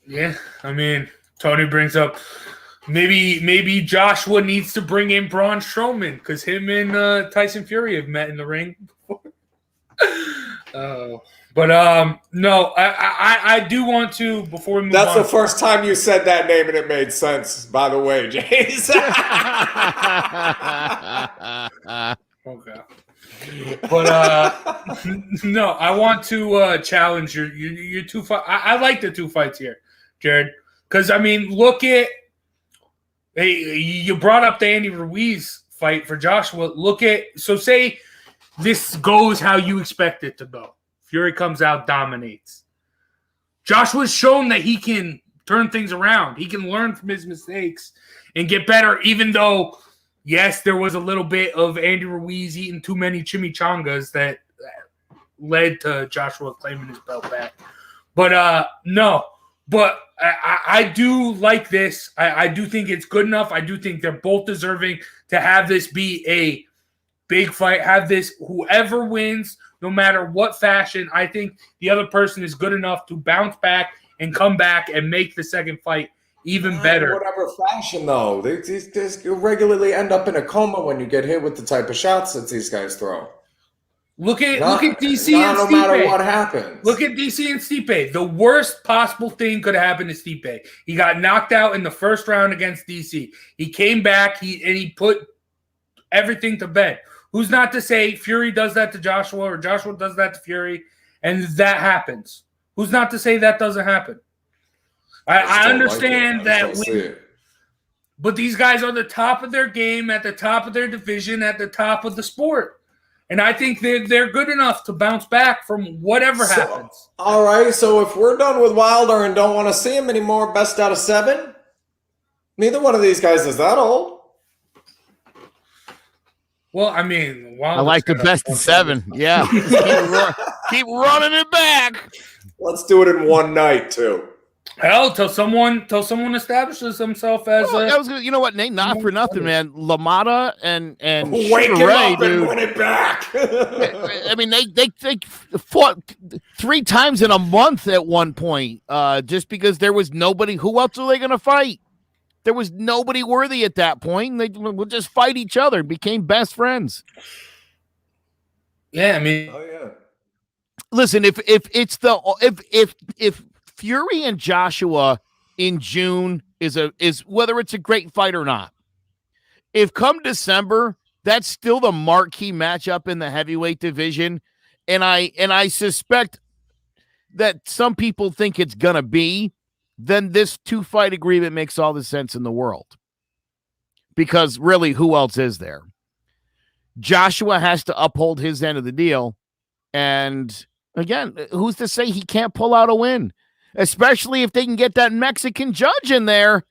Yeah, I mean, Tony brings up maybe Joshua needs to bring in Braun Strowman because him and Tyson Fury have met in the ring before. But no, I do want to, before we move on. That's the first time you said that name and it made sense, by the way, James. Okay. But no, I want to challenge your 2 fight. I like the 2 fights here, Jared, because I mean, look at you brought up the Andy Ruiz fight for Joshua. Say this goes how you expect it to go. Fury comes out, dominates. Joshua's shown that he can turn things around. He can learn from his mistakes and get better, even though, yes, there was a little bit of Andy Ruiz eating too many chimichangas that led to Joshua claiming his belt back. But no. But I do like this. I do think it's good enough. I do think they're both deserving to have this be a big fight. Have this, whoever wins, no matter what fashion, I think the other person is good enough to bounce back and come back and make the second fight even better. Whatever fashion, though. They regularly end up in a coma when you get hit with the type of shots that these guys throw. Look at DC and Stipe. No matter what happens. Look at DC and Stipe. The worst possible thing could happen to Stipe. He got knocked out in the first round against DC. He came back and he put everything to bed. Who's not to say Fury does that to Joshua or Joshua does that to Fury and that happens? Who's not to say that doesn't happen? I understand but these guys are the top of their game, at the top of their division, at the top of the sport. And I think they're good enough to bounce back from whatever happens. All right, so if we're done with Wilder and don't want to see him anymore, best out of 7? Neither one of these guys is that old. Well, I mean, I like the best of 7. Yeah. keep running it back. Let's do it in one night, too. Hell, till someone establishes himself as you know what, Nate? Not for nothing, man. LaMotta and wake him up and run it back. I mean, they fought 3 times in a month at one point, just because there was nobody. Who else are they going to fight? There was nobody worthy at that point, and they would just fight each other. Became best friends. Yeah, I mean, oh yeah. Listen, if Fury and Joshua in June is whether it's a great fight or not. If come December, that's still the marquee matchup in the heavyweight division, and I suspect that some people think it's gonna be, then this 2-fight agreement makes all the sense in the world. Because really, who else is there? Joshua has to uphold his end of the deal. And again, who's to say he can't pull out a win? Especially if they can get that Mexican judge in there.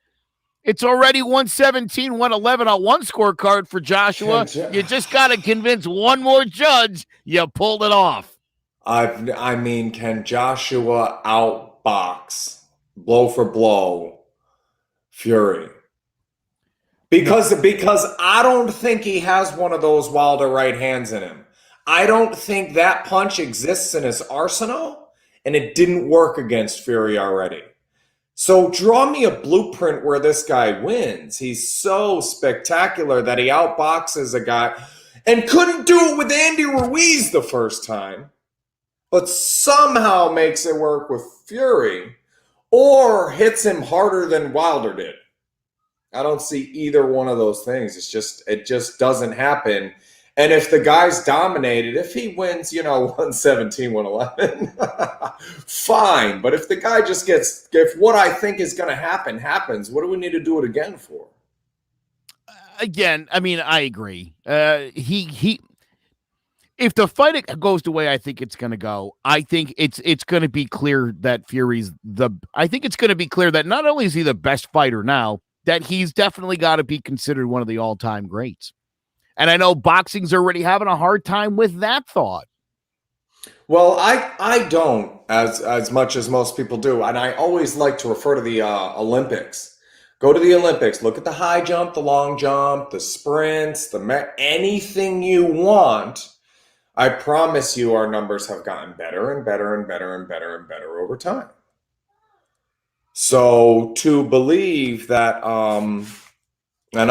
It's already 117, 111 on one scorecard for Joshua. You just got to convince one more judge you pulled it off. I mean, can Joshua outbox, blow for blow, Fury? Because I don't think he has one of those Wilder right hands in him. I don't think that punch exists in his arsenal, and it didn't work against Fury already. So draw me a blueprint where this guy wins. He's so spectacular that he outboxes a guy and couldn't do it with Andy Ruiz the first time, but somehow makes it work with Fury or hits him harder than Wilder did. I don't see either one of those things. It just doesn't happen. And if the guy's dominated, if he wins, 117, 111, fine. But if the guy just if what I think is going to happen happens, what do we need to do it again for? Again, I mean, I agree. If the fight goes the way I think it's going to go, I think it's going to be clear that I think it's going to be clear that not only is he the best fighter now, that he's definitely got to be considered one of the all-time greats. And I know boxing's already having a hard time with that thought. Well, I don't as much as most people do. And I always like to refer to the Olympics. Go to the Olympics. Look at the high jump, the long jump, the sprints, anything you want. I promise you our numbers have gotten better and better and better and better and better over time. So to believe that, and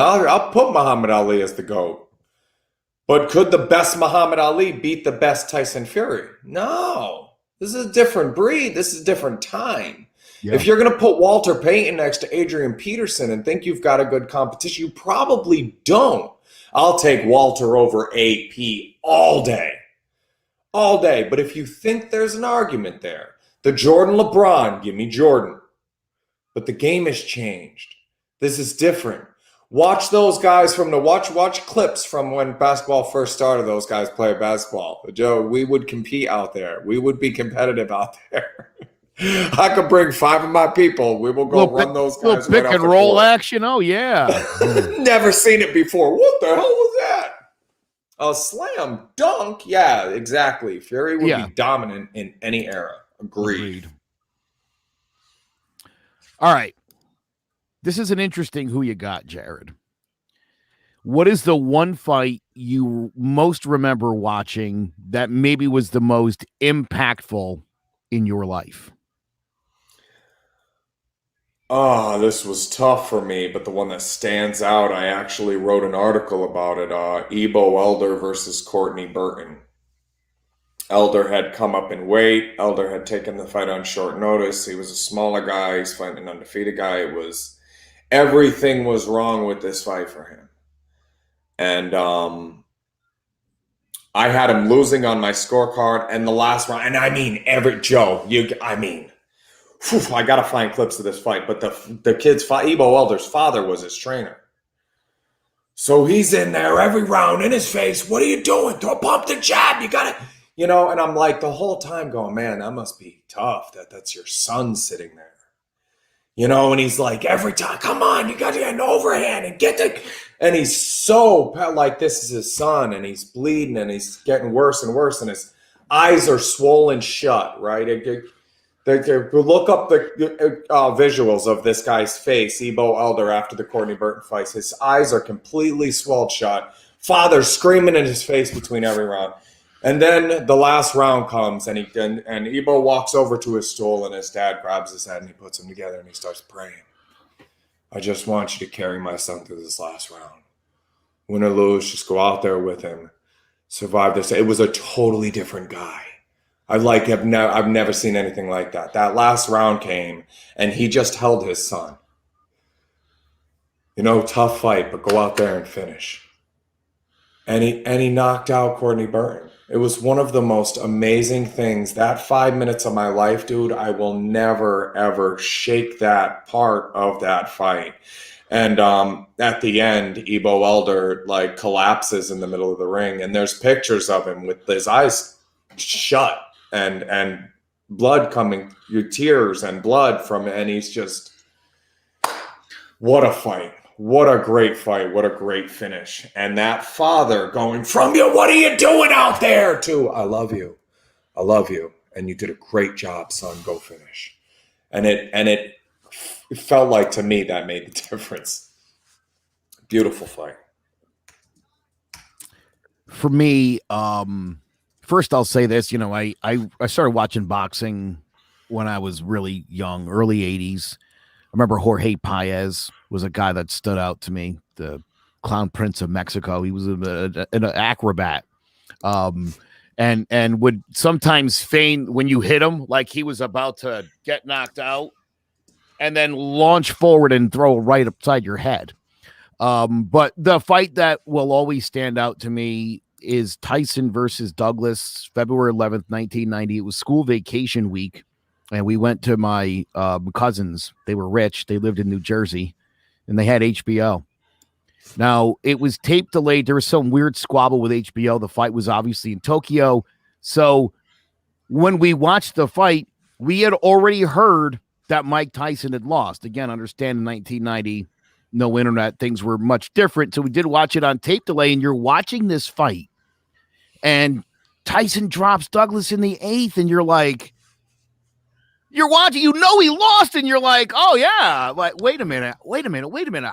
I'll put Muhammad Ali as the GOAT. But could the best Muhammad Ali beat the best Tyson Fury? No. This is a different breed. This is a different time. Yeah. If you're going to put Walter Payton next to Adrian Peterson and think you've got a good competition, you probably don't. I'll take Walter over AP all day. All day. But if you think there's an argument there, the Jordan LeBron, give me Jordan. But the game has changed. This is different. Watch those guys watch clips from when basketball first started. Those guys play basketball. Joe, we would compete out there. We would be competitive out there. I could bring 5 of my people. We will go run those guys. Pick and roll action. Oh, yeah. Never seen it before. What the hell was that? A slam dunk? Yeah, exactly. Fury would be dominant in any era. Agreed. All right. This is an interesting who you got, Jared. What is the one fight you most remember watching that maybe was the most impactful in your life? Oh, this was tough for me, but the one that stands out, I actually wrote an article about it. Ebo Elder versus Courtney Burton. Elder had come up in weight. Elder had taken the fight on short notice. He was a smaller guy. He's fighting an undefeated guy. Everything was wrong with this fight for him. And I had him losing on my scorecard and the last round. And I mean, I got to find clips of this fight. But the kid's Ebo Elder's father was his trainer. So he's in there every round in his face. What are you doing? Throw a pump the jab. You got to, and I'm like the whole time going, man, that must be tough. That's your son sitting there. And he's like, every time, come on, you got to get an overhand and he's so like this is his son and he's bleeding and he's getting worse and worse and his eyes are swollen shut, right? Look up the visuals of this guy's face, Ebo Elder, after the Courtney Burton fight. His eyes are completely swelled shut. Father screaming in his face between every round. And then the last round comes, and Ebo walks over to his stool, and his dad grabs his head, and he puts him together, and he starts praying. I just want you to carry my son through this last round. Win or lose, just go out there with him. Survive this. It was a totally different guy. I've never seen anything like that. That last round came, and he just held his son. You know, tough fight, but go out there and finish. And he knocked out Courtney Burton. It was one of the most amazing things. That 5 minutes of my life, dude, I will never, ever shake that part of that fight. And at the end, Ebo Elder like collapses in the middle of the ring, and there's pictures of him with his eyes shut and blood coming, your tears and blood from it, and he's just, what a fight. What a great fight. What a great finish. And that father going from you, what are you doing out there? To, I love you. I love you. And you did a great job, son. Go finish. And it felt like to me that made the difference. Beautiful fight. For me, first I'll say this, you know, I started watching boxing when I was really young, early 80s. I remember Jorge Paez was a guy that stood out to me, the Clown Prince of Mexico. He was an acrobat, and would sometimes feign when you hit him like he was about to get knocked out, and then launch forward and throw right upside your head. But the fight that will always stand out to me is Tyson versus Douglas, February 11th, 1990. It was school vacation week. And we went to my cousins. They were rich. They lived in New Jersey, and they had HBO. Now, it was tape delayed. There was some weird squabble with HBO. The fight was obviously in Tokyo. So when we watched the fight, we had already heard that Mike Tyson had lost. Again, understand in 1990, no internet, things were much different. So we did watch it on tape delay, and you're watching this fight, and Tyson drops Douglas in the 8th, and you're like, you're watching, you know he lost, and you're like, oh, yeah. Like, wait a minute.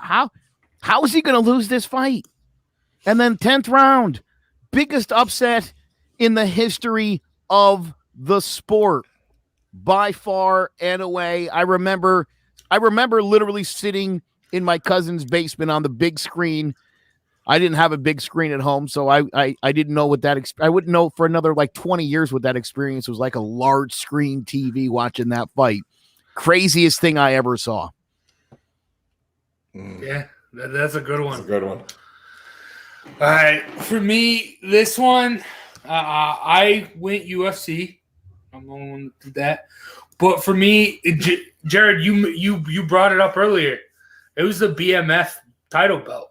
How is he going to lose this fight? And then 10th round, biggest upset in the history of the sport by far and away. I remember literally sitting in my cousin's basement on the big screen. I didn't have a big screen at home, so I didn't know what that I wouldn't know for another like 20 years what that experience was like, a large screen TV watching that fight. Craziest thing I ever saw. Yeah, that's a good one. That's a good one. All right, for me, this one, I went UFC. I'm the only one that did that. But for me, Jared, you brought it up earlier. It was the BMF title belt.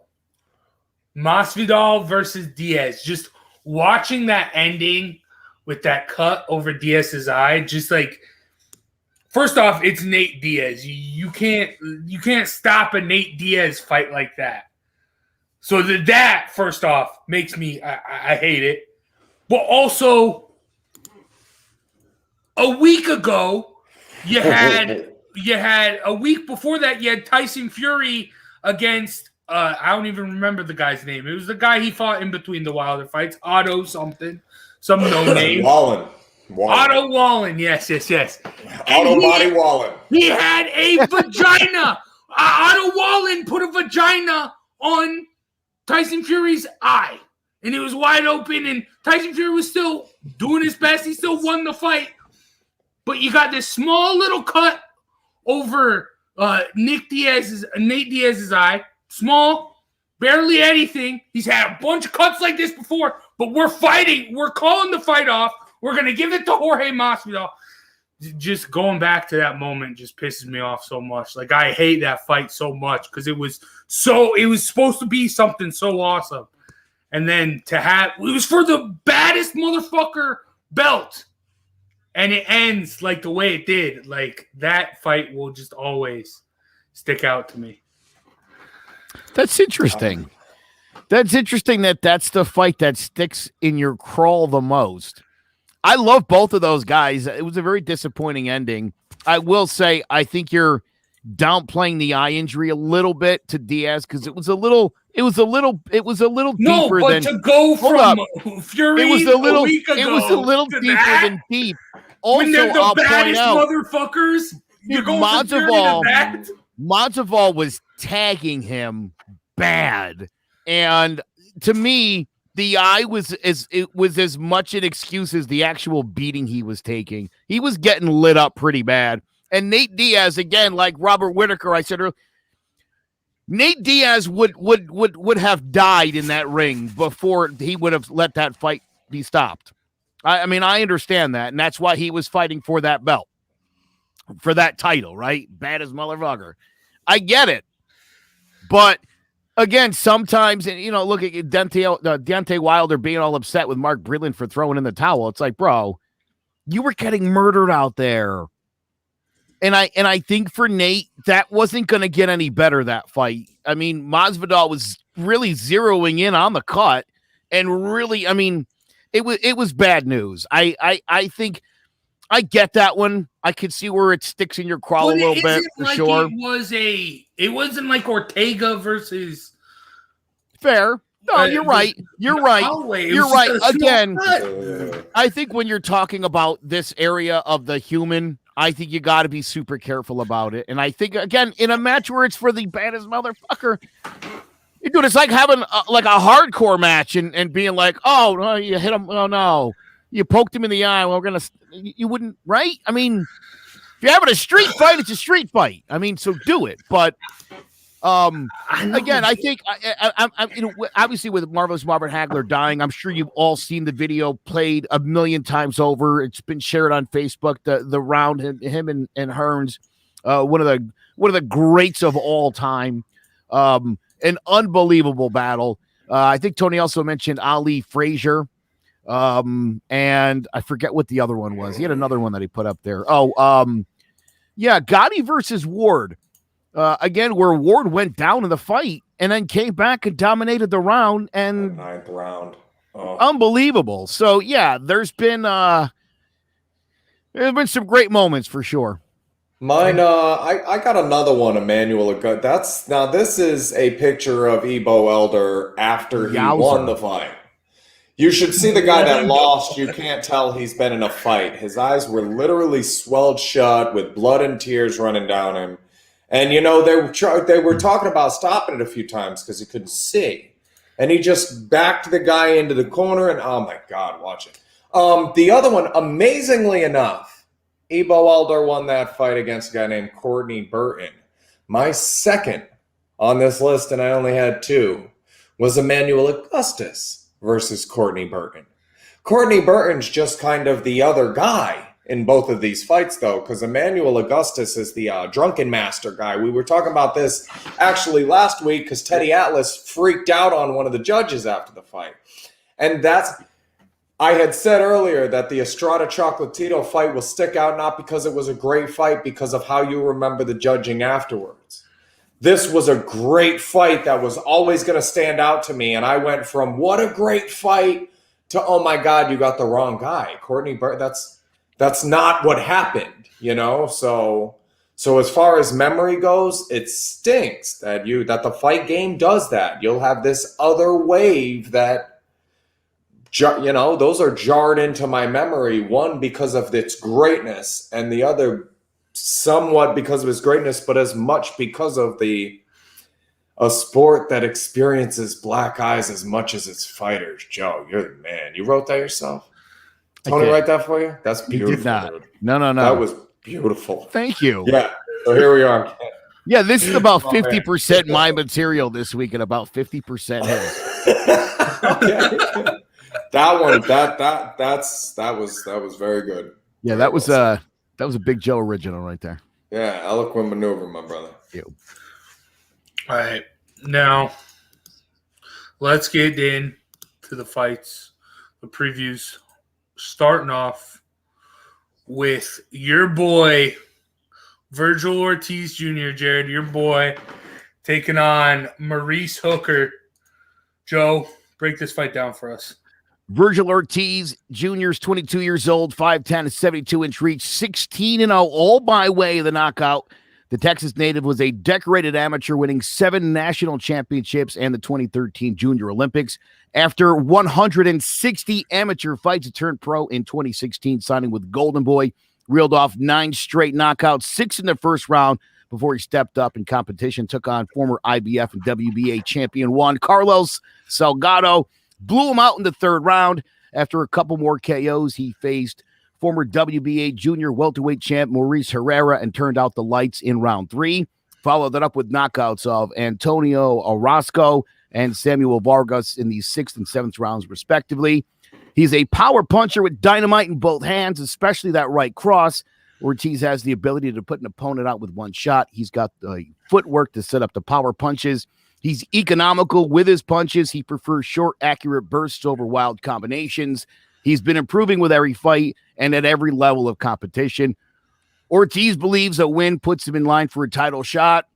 Masvidal versus Diaz. Just watching that ending with that cut over Diaz's eye, just like, first off, it's Nate Diaz. You can't stop a Nate Diaz fight like that. So that first off makes me I hate it. But also, a week ago, you had a week before that, you had Tyson Fury against I don't even remember the guy's name. It was the guy he fought in between the Wilder fights. Otto something. Some no name. Wallen. Otto Wallen. Yes. Otto Body Wallen. He had a vagina. Otto Wallen put a vagina on Tyson Fury's eye. And it was wide open. And Tyson Fury was still doing his best. He still won the fight. But you got this small little cut over Nate Diaz's eye. Small, barely anything. He's had a bunch of cuts like this before, but we're fighting. We're calling the fight off. We're going to give it to Jorge Masvidal. Just going back to that moment just pisses me off so much. Like, I hate that fight so much because it was supposed to be something so awesome. And then it was for the baddest motherfucker belt. And it ends like the way it did. Like, that fight will just always stick out to me. That's interesting. That's interesting that's the fight that sticks in your crawl the most. I love both of those guys. It was a very disappointing ending. I will say, I think you're downplaying the eye injury a little bit to Diaz because it was a little deeper than to go from Fury. It was a little to deeper that? than deep. Also, When they're the I'll point baddest out, motherfuckers, you're going from Fury to that? Masvidal was tagging him bad. And to me, the eye was as much an excuse as the actual beating he was taking. He was getting lit up pretty bad. And Nate Diaz, again, like Robert Whittaker, I said earlier, Nate Diaz would have died in that ring before he would have let that fight be stopped. I mean, I understand that, and that's why he was fighting for that belt, for that title, right? Baddest motherfucker. I get it. But again, sometimes, and look at Deontay Wilder being all upset with Mark Breland for throwing in the towel. It's like, bro, you were getting murdered out there. And I think for Nate, that wasn't going to get any better, that fight. I mean, Masvidal was really zeroing in on the cut, and really, I mean, it was bad news. I think I get that one. I could see where it sticks in your craw a little bit, for sure. It wasn't like Ortega versus. Fair. No, you're right. You're right. You're right. Again, I think when you're talking about this area of the human, I think you got to be super careful about it. And I think, again, in a match where it's for the baddest motherfucker, dude, it's like having a hardcore match and being like, oh, no, you hit him. Oh, no. You poked him in the eye. Well, you wouldn't, right? I mean, if you're having a street fight, it's a street fight. I mean, so do it. But again, I think, obviously with Marvelous Robert Hagler dying, I'm sure you've all seen the video played a million times over. It's been shared on Facebook, the round, him and Hearns, one of the greats of all time. An unbelievable battle. I think Tony also mentioned Ali Frazier. And I forget what the other one was. He had another one that he put up there. Gotti versus Ward. Again, where Ward went down in the fight and then came back and dominated the round, and the 9th round. Oh. Unbelievable. So yeah, there's been some great moments for sure. Mine, I got another one, Emmanuel. This is a picture of Ebo Elder after he won the fight. You should see the guy that lost. You can't tell he's been in a fight. His eyes were literally swelled shut with blood and tears running down him. And, they were talking about stopping it a few times because he couldn't see. And he just backed the guy into the corner, and oh, my God, watch it. The other one, amazingly enough, Ebo Elder won that fight against a guy named Courtney Burton. My second on this list, and I only had two, was Emmanuel Augustus versus Courtney Burton. Courtney Burton's just kind of the other guy in both of these fights, though, because Emmanuel Augustus is the drunken master guy. We were talking about this actually last week because Teddy Atlas freaked out on one of the judges after the fight. And I had said earlier that the Estrada Chocolatito fight will stick out not because it was a great fight, because of how you remember the judging afterwards. This was a great fight that was always going to stand out to me, and I went from what a great fight to, oh my God, you got the wrong guy. Courtney Burton, that's not what happened, So as far as memory goes, it stinks that the fight game does that. You'll have this other wave that, those are jarred into my memory, one because of its greatness, and the other somewhat because of his greatness, but as much because of a sport that experiences black eyes as much as its fighters. Joe, you're the man. You wrote that yourself? Tony write that for you? That's beautiful. He did not. Dude. No. That was beautiful. Thank you. Yeah. So here we are. Yeah, this is about 50% my material this week and about 50% his. Okay. That was very good. Yeah, that was a Big Joe original right there. Yeah, eloquent maneuver, my brother. Ew. All right, now let's get into the fights, the previews. Starting off with your boy Vergil Ortiz Jr. Jared, your boy, taking on Maurice Hooker. Joe, break this fight down for us. Vergil Ortiz Jr. is 22 years old, 5'10", 72-inch reach, 16-0, all by way of the knockout. The Texas native was a decorated amateur, winning 7 national championships and the 2013 Junior Olympics. After 160 amateur fights, he turned pro in 2016, signing with Golden Boy. Reeled off 9 straight knockouts, 6 in the first round before he stepped up in competition, took on former IBF and WBA champion Juan Carlos Salgado. blew him out in the third round. After a couple more KOs, he faced former WBA junior welterweight champ Maurice Herrera and turned out the lights in round 3. Followed that up with knockouts of Antonio Orozco and Samuel Vargas in the 6th and 7th rounds, respectively. He's a power puncher with dynamite in both hands, especially that right cross. Ortiz has the ability to put an opponent out with one shot. He's got the footwork to set up the power punches. He's economical with his punches. He prefers short, accurate bursts over wild combinations. He's been improving with every fight and at every level of competition. Ortiz believes a win puts him in line for a title shot.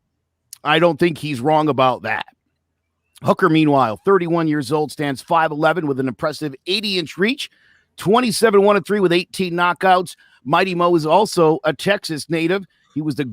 I don't think he's wrong about that. Hooker, meanwhile, 31 years old, stands 5'11" with an impressive 80-inch reach, 27-1-3 with 18 knockouts. Mighty Mo is also a Texas native. He was the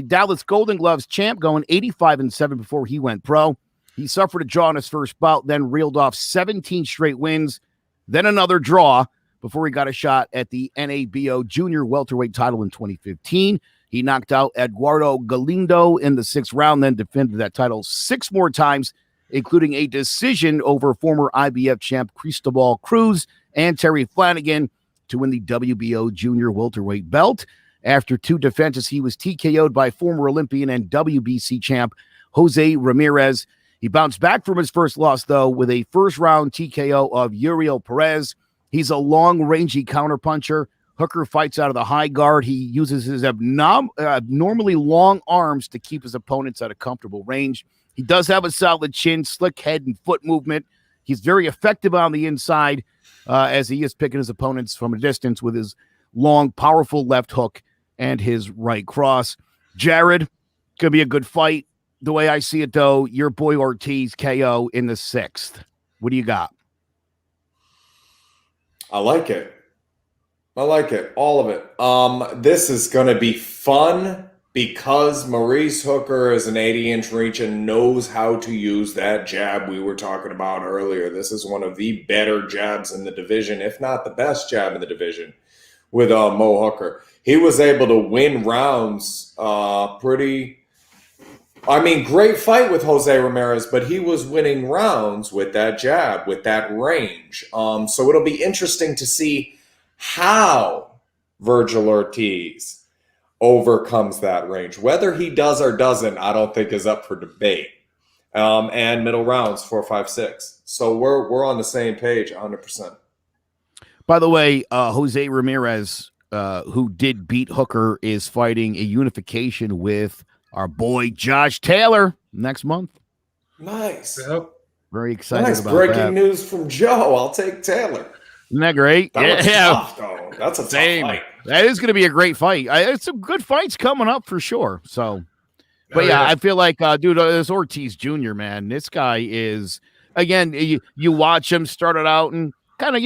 Dallas Golden Gloves champ, going 85-7 before he went pro. He suffered a draw in his first bout, then reeled off 17 straight wins, then another draw before he got a shot at the NABO junior welterweight title in 2015. He knocked out Eduardo Galindo in the 6th round, then defended that title 6 more times, including a decision over former IBF champ Cristobal Cruz and Terry Flanagan to win the WBO junior welterweight belt. After 2 defenses, he was TKO'd by former Olympian and WBC champ Jose Ramirez. He bounced back from his first loss, though, with a first-round TKO of Uriel Perez. He's a long-rangey counterpuncher. Hooker fights out of the high guard. He uses his abnormally long arms to keep his opponents at a comfortable range. He does have a solid chin, slick head, and foot movement. He's very effective on the inside as he is picking his opponents from a distance with his long, powerful left hook and his right cross. Jared, going to be a good fight. The way I see it, though, your boy Ortiz KO in the 6th. What do you got? I like it. All of it. This is going to be fun because Maurice Hooker is an 80-inch reach and knows how to use that jab we were talking about earlier. This is one of the better jabs in the division, if not the best jab in the division, with Mo Hooker. He was able to win rounds great fight with Jose Ramirez, but he was winning rounds with that jab, with that range. So it'll be interesting to see how Vergil Ortiz overcomes that range. Whether he does or doesn't, I don't think is up for debate. And middle rounds, 4, 5, 6. So we're on the same page, 100%. By the way, Jose Ramirez, who did beat Hooker, is fighting a unification with our boy Josh Taylor next month. Nice. Yep. Very excited nice about breaking that. News from Joe. I'll take Taylor. Isn't that great? That was tough, though. That's a tough fight. That is going to be a great fight. It's some good fights coming up for sure. So, but I feel like, dude, this Ortiz Jr., man, this guy is, again, you watch him started out and kind of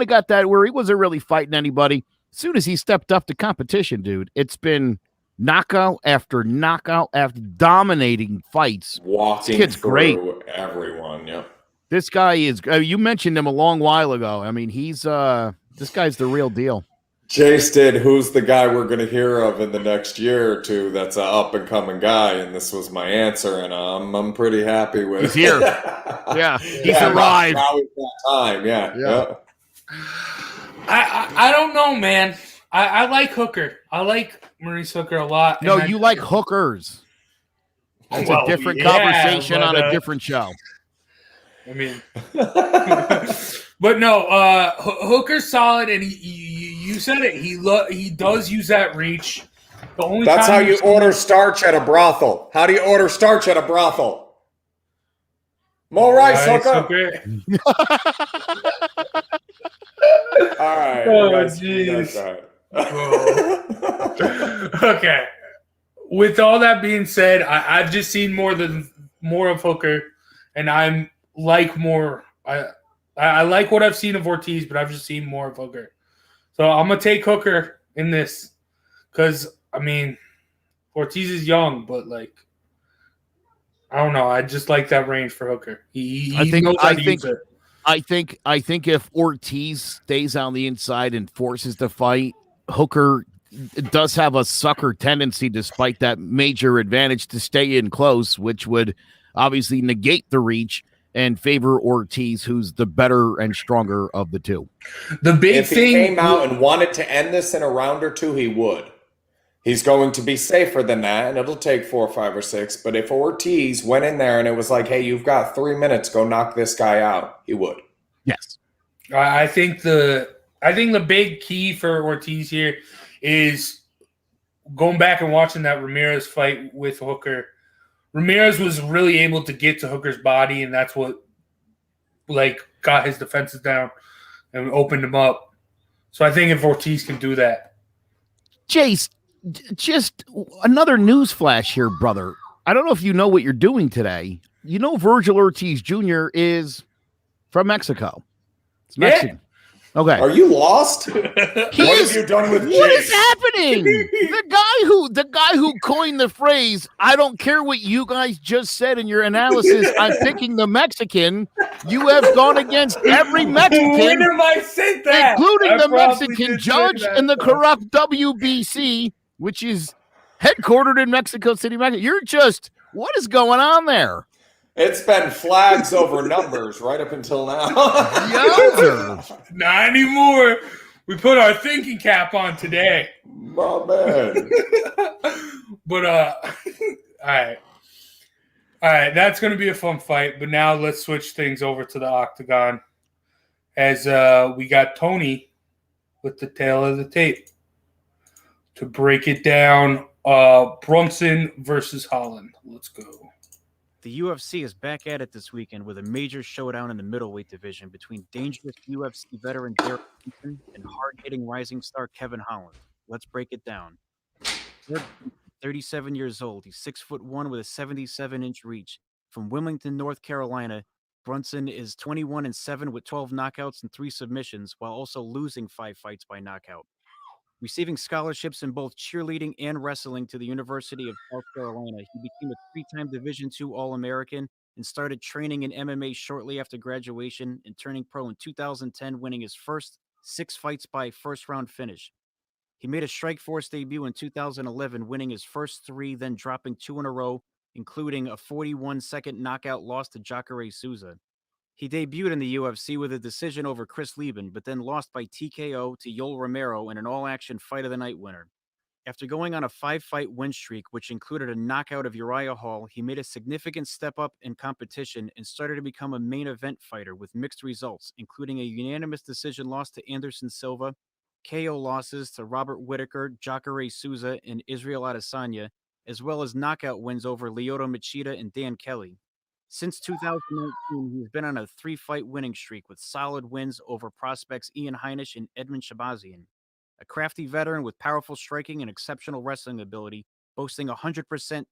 got that where he wasn't really fighting anybody. As soon as he stepped up to competition, dude, it's been knockout after dominating fights. Walking this kid's through great. Everyone, yeah. This guy is. You mentioned him a long while ago. I mean, he's this guy's the real deal. Jace did. Who's the guy we're going to hear of in the next year or two? That's an up and coming guy, and this was my answer, and I'm pretty happy with. He's here. Yeah, he's arrived. Now it's that time. Yeah. I don't know, man. I like Hooker. I like Maurice Hooker a lot. No, you like hookers. That's a different conversation on a different show. I mean, but no, Hooker's solid, and you said it. He does use that reach. The only That's how you order starch at a brothel. How do you order starch at a brothel? More rice, Hooker. All right. Oh, jeez. Okay. With all that being said, I've just seen more of Hooker, and I'm like more. I like what I've seen of Ortiz, but I've just seen more of Hooker. So I'm gonna take Hooker in this because I mean Ortiz is young, but like I don't know. I just like that range for Hooker. He knows how to use it. I think if Ortiz stays on the inside and forces the fight, Hooker does have a sucker tendency, despite that major advantage, to stay in close, which would obviously negate the reach and favor Ortiz, who's the better and stronger of the two. The big if thing he came out and wanted to end this in a round or two, he would. He's going to be safer than that, and it'll take 4, 5, or 6. But if Ortiz went in there and it was like, hey, you've got 3 minutes, go knock this guy out, he would. Yes. I think the big key for Ortiz here is going back and watching that Ramirez fight with Hooker. Ramirez was really able to get to Hooker's body, and that's what got his defenses down and opened him up. So I think if Ortiz can do that. Jace, just another news flash here, brother. I don't know if you know what you're doing today. You know Vergil Ortiz Jr. is from Mexico. It's Mexican. Yeah. Okay. Are you lost? What have you done with Jace? What is happening? The guy who coined the phrase, I don't care what you guys just said in your analysis, I'm picking the Mexican. You have gone against every Mexican, when have I said that? Including the Mexican judge and the corrupt WBC, which is headquartered in Mexico City, Mexico. You're just, what is going on there? It's been flags over numbers right up until now. Not anymore. We put our thinking cap on today. My man. But all right. That's going to be a fun fight. But now let's switch things over to the octagon, as we got Tony with the tail of the tape to break it down. Brunson versus Holland. Let's go. The UFC is back at it this weekend with a major showdown in the middleweight division between dangerous UFC veteran Derek Brunson and hard-hitting rising star Kevin Holland. Let's break it down. 37 years old, he's 6'1" with a 77-inch reach. From Wilmington, North Carolina, Brunson is 21-7 with 12 knockouts and 3 submissions, while also losing 5 fights by knockout. Receiving scholarships in both cheerleading and wrestling to the University of South Carolina, he became a 3-time Division II All-American and started training in MMA shortly after graduation and turning pro in 2010, winning his first 6 fights by first-round finish. He made a Strikeforce debut in 2011, winning his first 3, then dropping 2 in a row, including a 41-second knockout loss to Jacare Souza. He debuted in the UFC with a decision over Chris Lieben, but then lost by TKO to Yoel Romero in an all-action Fight of the Night winner. After going on a 5-fight win streak, which included a knockout of Uriah Hall, he made a significant step up in competition and started to become a main event fighter with mixed results, including a unanimous decision loss to Anderson Silva, KO losses to Robert Whittaker, Jacare Souza, and Israel Adesanya, as well as knockout wins over Lyoto Machida and Dan Kelly. Since 2019, he's been on a 3-fight winning streak with solid wins over prospects Ian Heinisch and Edmund Shabazian. A crafty veteran with powerful striking and exceptional wrestling ability, boasting 100%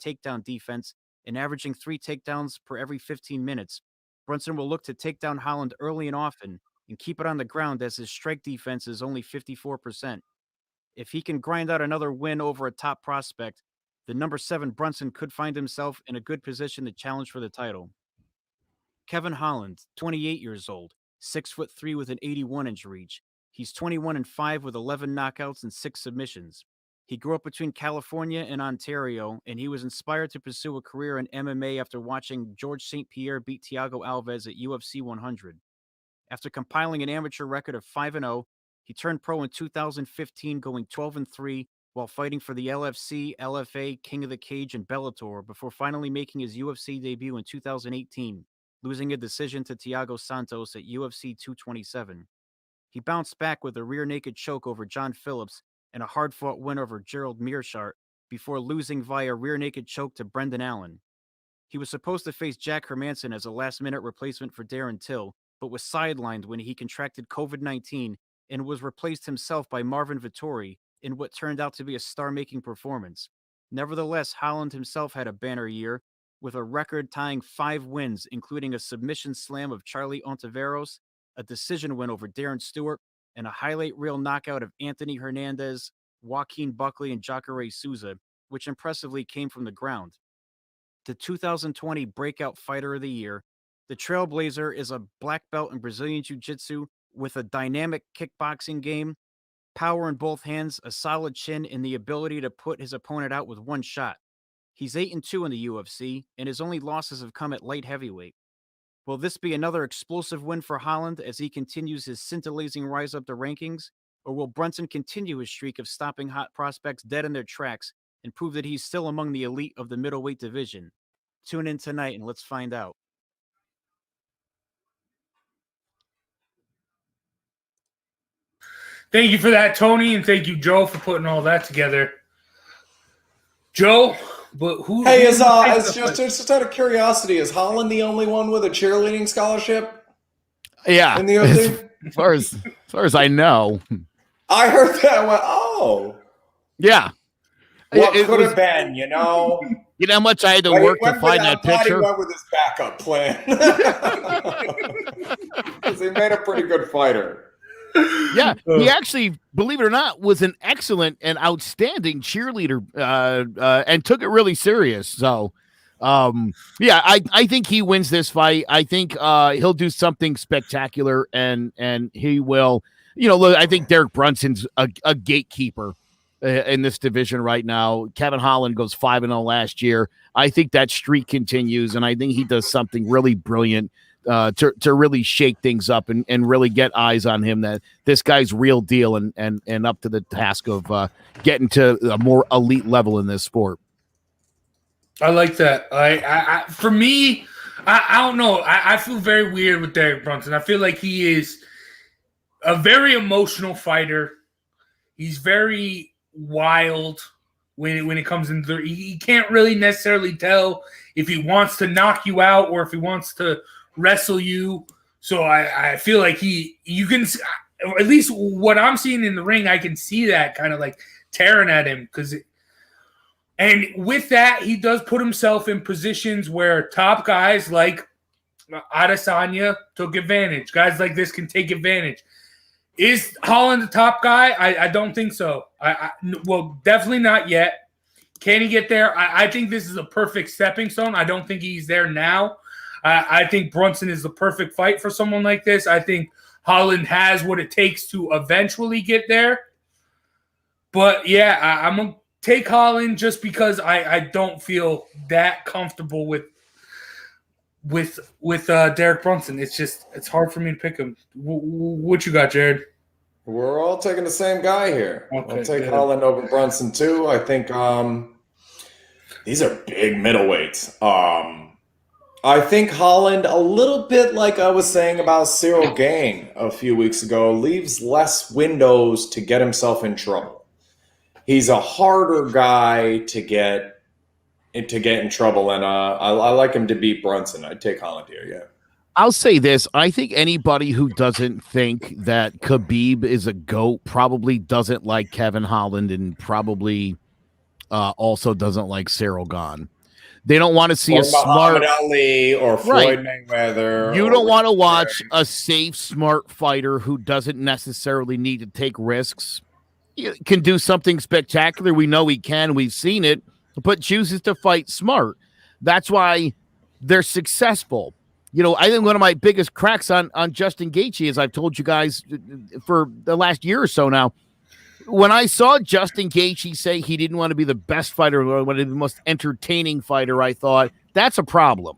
takedown defense and averaging 3 takedowns per every 15 minutes, Brunson will look to take down Holland early and often and keep it on the ground as his strike defense is only 54%. If he can grind out another win over a top prospect, the number 7 Brunson could find himself in a good position to challenge for the title. Kevin Holland, 28 years old, 6'3" with an 81-inch reach. He's 21-5 with 11 knockouts and 6 submissions. He grew up between California and Ontario, and he was inspired to pursue a career in MMA after watching George St. Pierre beat Thiago Alves at UFC 100. After compiling an amateur record of 5-0, he turned pro in 2015, going 12-3, while fighting for the LFC, LFA, King of the Cage, and Bellator before finally making his UFC debut in 2018, losing a decision to Thiago Santos at UFC 227. He bounced back with a rear naked choke over John Phillips and a hard-fought win over Gerald Mearshart before losing via rear naked choke to Brendan Allen. He was supposed to face Jack Hermanson as a last-minute replacement for Darren Till, but was sidelined when he contracted COVID-19 and was replaced himself by Marvin Vittori in what turned out to be a star-making performance. Nevertheless, Holland himself had a banner year, with a record-tying 5 wins, including a submission slam of Charlie Ontiveros, a decision win over Darren Stewart, and a highlight reel knockout of Anthony Hernandez, Joaquin Buckley, and Jacare Souza, which impressively came from the ground. The 2020 Breakout Fighter of the Year, the Trailblazer is a black belt in Brazilian Jiu-Jitsu with a dynamic kickboxing game, power in both hands, a solid chin, and the ability to put his opponent out with one shot. He's 8-2 in the UFC, and his only losses have come at light heavyweight. Will this be another explosive win for Holland as he continues his scintillating rise up the rankings? Or will Brunson continue his streak of stopping hot prospects dead in their tracks and prove that he's still among the elite of the middleweight division? Tune in tonight and let's find out. Thank you for that, Tony, and thank you, Joe, for putting all that together. Joe, but who? Hey, just out of curiosity, is Holland the only one with a cheerleading scholarship? Yeah, in the UFC? as far as I know, I heard that. Went, oh, yeah. What could have been? You know how much I had to work to find that picture. He went with his backup plan because he made a pretty good fighter. Yeah, he actually, believe it or not, was an excellent and outstanding cheerleader and took it really serious. So, yeah, I think he wins this fight. I think he'll do something spectacular, and he will. Look, I think Derek Brunson's a gatekeeper in this division right now. Kevin Holland goes 5-0 last year. I think that streak continues, and I think he does something really brilliant to really shake things up and really get eyes on him, that this guy's real deal and up to the task of getting to a more elite level in this sport. I like that. For me, I don't know. I feel very weird with Derek Brunson. I feel like he is a very emotional fighter. He's very wild when it comes into he can't really necessarily tell if he wants to knock you out or if he wants to wrestle you. So I feel like you can, at least what I'm seeing in the ring, I can see that kind of like tearing at him and with that, he does put himself in positions where top guys like Adesanya took advantage. Guys like this can take advantage. Is Holland the top guy? I don't think so. Well, definitely not yet. Can he get there? I think this is a perfect stepping stone. I don't think he's there now. I think Brunson is the perfect fight for someone like this. I think Holland has what it takes to eventually get there. But, yeah, I'm going to take Holland just because I don't feel that comfortable with Derek Brunson. It's hard for me to pick him. What you got, Jared? We're all taking the same guy here. Okay, I'll take Holland over Brunson too. I think these are big middleweights. I think Holland, a little bit like I was saying about Cyril Gane a few weeks ago, leaves less windows to get himself in trouble. He's a harder guy to get in trouble, and I like him to beat Brunson. I'd take Holland here, yeah. I'll say this. I think anybody who doesn't think that Khabib is a GOAT probably doesn't like Kevin Holland and probably also doesn't like Cyril Gane. They don't want to see a smart Ali or Floyd Mayweather. You don't want to watch a safe, smart fighter who doesn't necessarily need to take risks. He can do something spectacular. We know he can. We've seen it, but chooses to fight smart. That's why they're successful. I think one of my biggest cracks on Justin Gaethje, as I've told you guys for the last year or so now, when I saw Justin Gaethje say he didn't want to be the best fighter, or want to be the most entertaining fighter, I thought that's a problem.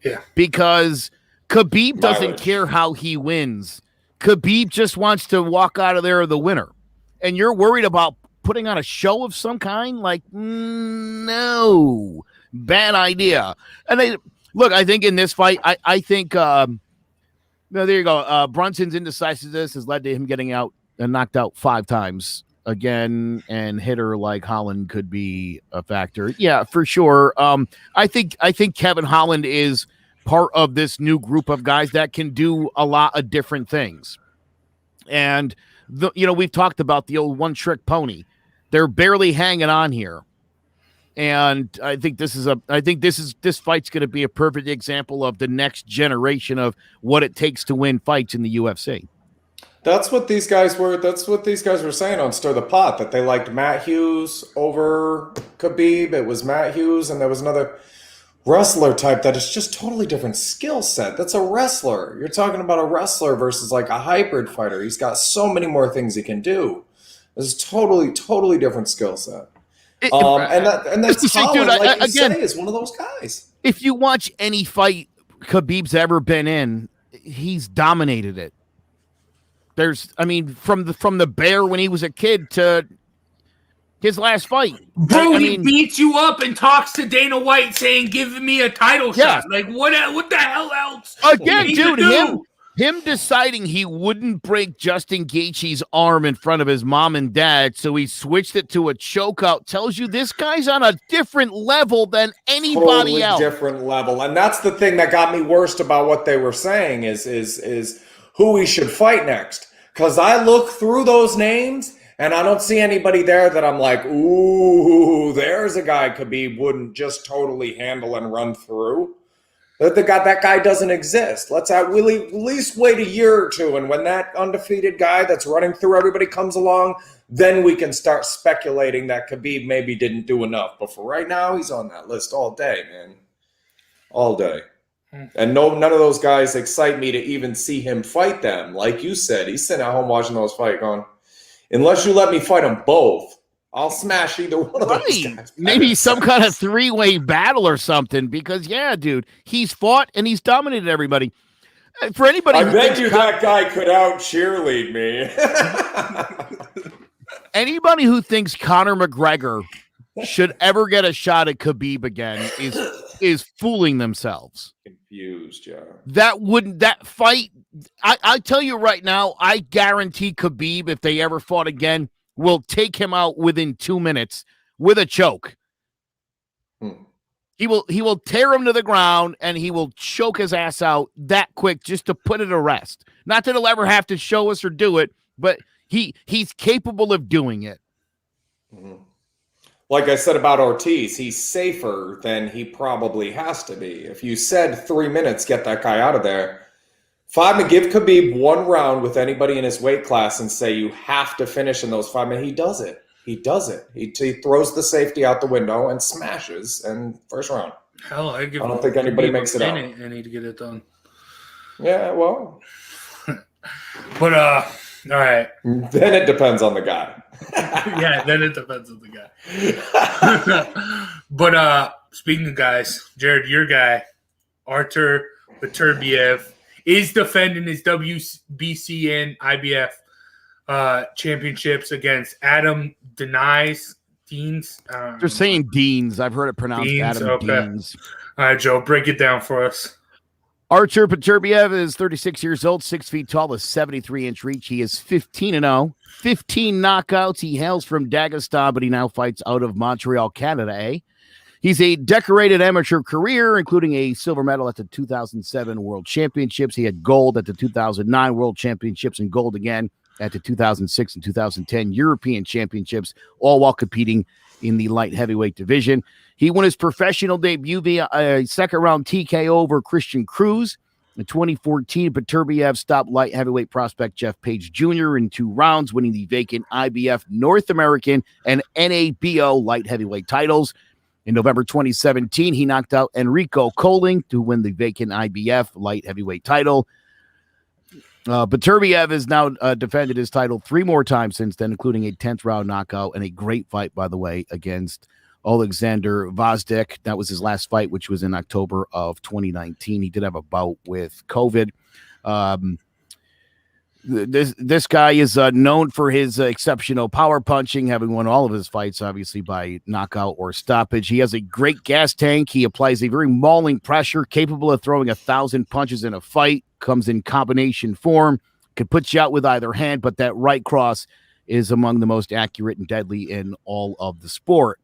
Yeah. Because Khabib doesn't care how he wins. Khabib just wants to walk out of there the winner. And you're worried about putting on a show of some kind? Like, no. Bad idea. And look, I think in this fight, I think no, there you go. Brunson's indecisiveness has led to him getting knocked out 5 times again, and hitter like Holland could be a factor. Yeah, for sure. I think Kevin Holland is part of this new group of guys that can do a lot of different things. And we've talked about the old one-trick pony. They're barely hanging on here. And I think this fight's going to be a perfect example of the next generation of what it takes to win fights in the UFC. That's what these guys were saying on Stir the Pot, that they liked Matt Hughes over Khabib. It was Matt Hughes, and there was another wrestler type that is just totally different skill set. That's a wrestler. You're talking about a wrestler versus like a hybrid fighter. He's got so many more things he can do. It's totally, totally different skill set. And that's Holland, like you say, is one of those guys. If you watch any fight Khabib's ever been in, he's dominated it. From the bear when he was a kid to his last fight. Bro, he beats you up and talks to Dana White saying, give me a title shot. Like, what the hell else? Again, dude, him deciding he wouldn't break Justin Gaethje's arm in front of his mom and dad, so he switched it to a chokeout, tells you this guy's on a different level than anybody else. Different level. And that's the thing that got me worst about what they were saying is who he should fight next. Because I look through those names and I don't see anybody there that I'm like, ooh, there's a guy Khabib wouldn't just totally handle and run through. That guy doesn't exist. Let's at least wait a year or two, and when that undefeated guy that's running through everybody comes along, then we can start speculating that Khabib maybe didn't do enough. But for right now, he's on that list all day, man. All day. And none of those guys excite me to even see him fight them. Like you said, he's sitting at home watching those fight going, unless you let me fight them both, I'll smash either one of those guys. Maybe some kind of three-way battle or something, because, yeah, dude, he's fought and he's dominated everybody. For anybody I bet you that guy could out-cheerlead me. Anybody who thinks Conor McGregor should ever get a shot at Khabib again is fooling themselves. Confused, yeah. That fight, I tell you right now, I guarantee Khabib, if they ever fought again, will take him out within 2 minutes with a choke. He will tear him to the ground and he will choke his ass out that quick just to put it to rest. Not that he'll ever have to show us or do it, but he's capable of doing it. Like I said about Ortiz, he's safer than he probably has to be. If you said 3 minutes, get that guy out of there. If I'm to give Khabib one round with anybody in his weight class and say you have to finish in those 5 minutes, he does it. He does it. He throws the safety out the window and smashes and first round. Hell, I don't think anybody makes it out. I need to get it done. Yeah, well. But, all right. Then it depends on the guy. Yeah, then it depends on the guy. But speaking of guys, Jared, your guy, Artur Beterbiev, is defending his WBC and IBF championships against Adam Deines. They're saying Deines. I've heard it pronounced Adam Deines. All right, Joe, break it down for us. Artur Beterbiev is 36 years old, 6 feet tall, a 73-inch reach. He is 15-0, 15 knockouts. He hails from Dagestan, but he now fights out of Montreal, Canada, He's a decorated amateur career, including a silver medal at the 2007 World Championships. He had gold at the 2009 World Championships and gold again at the 2006 and 2010 European Championships, all while competing in the light heavyweight division. He won his professional debut via a second-round TKO over Christian Cruz. In 2014, Beterbiev stopped light heavyweight prospect Jeff Page Jr. in 2 rounds, winning the vacant IBF North American and NABO light heavyweight titles. In November 2017, he knocked out Enrico Colling to win the vacant IBF light heavyweight title. Beterbiev has now defended his title 3 more times since then, including a 10th round knockout and a great fight, by the way, against Alexander Gvozdyk. That was his last fight, which was in October of 2019. He did have a bout with COVID. This guy is known for his exceptional power punching, having won all of his fights, obviously, by knockout or stoppage. He has a great gas tank. He applies a very mauling pressure, capable of throwing 1,000 punches in a fight, comes in combination form, could put you out with either hand, but that right cross is among the most accurate and deadly in all of the sport.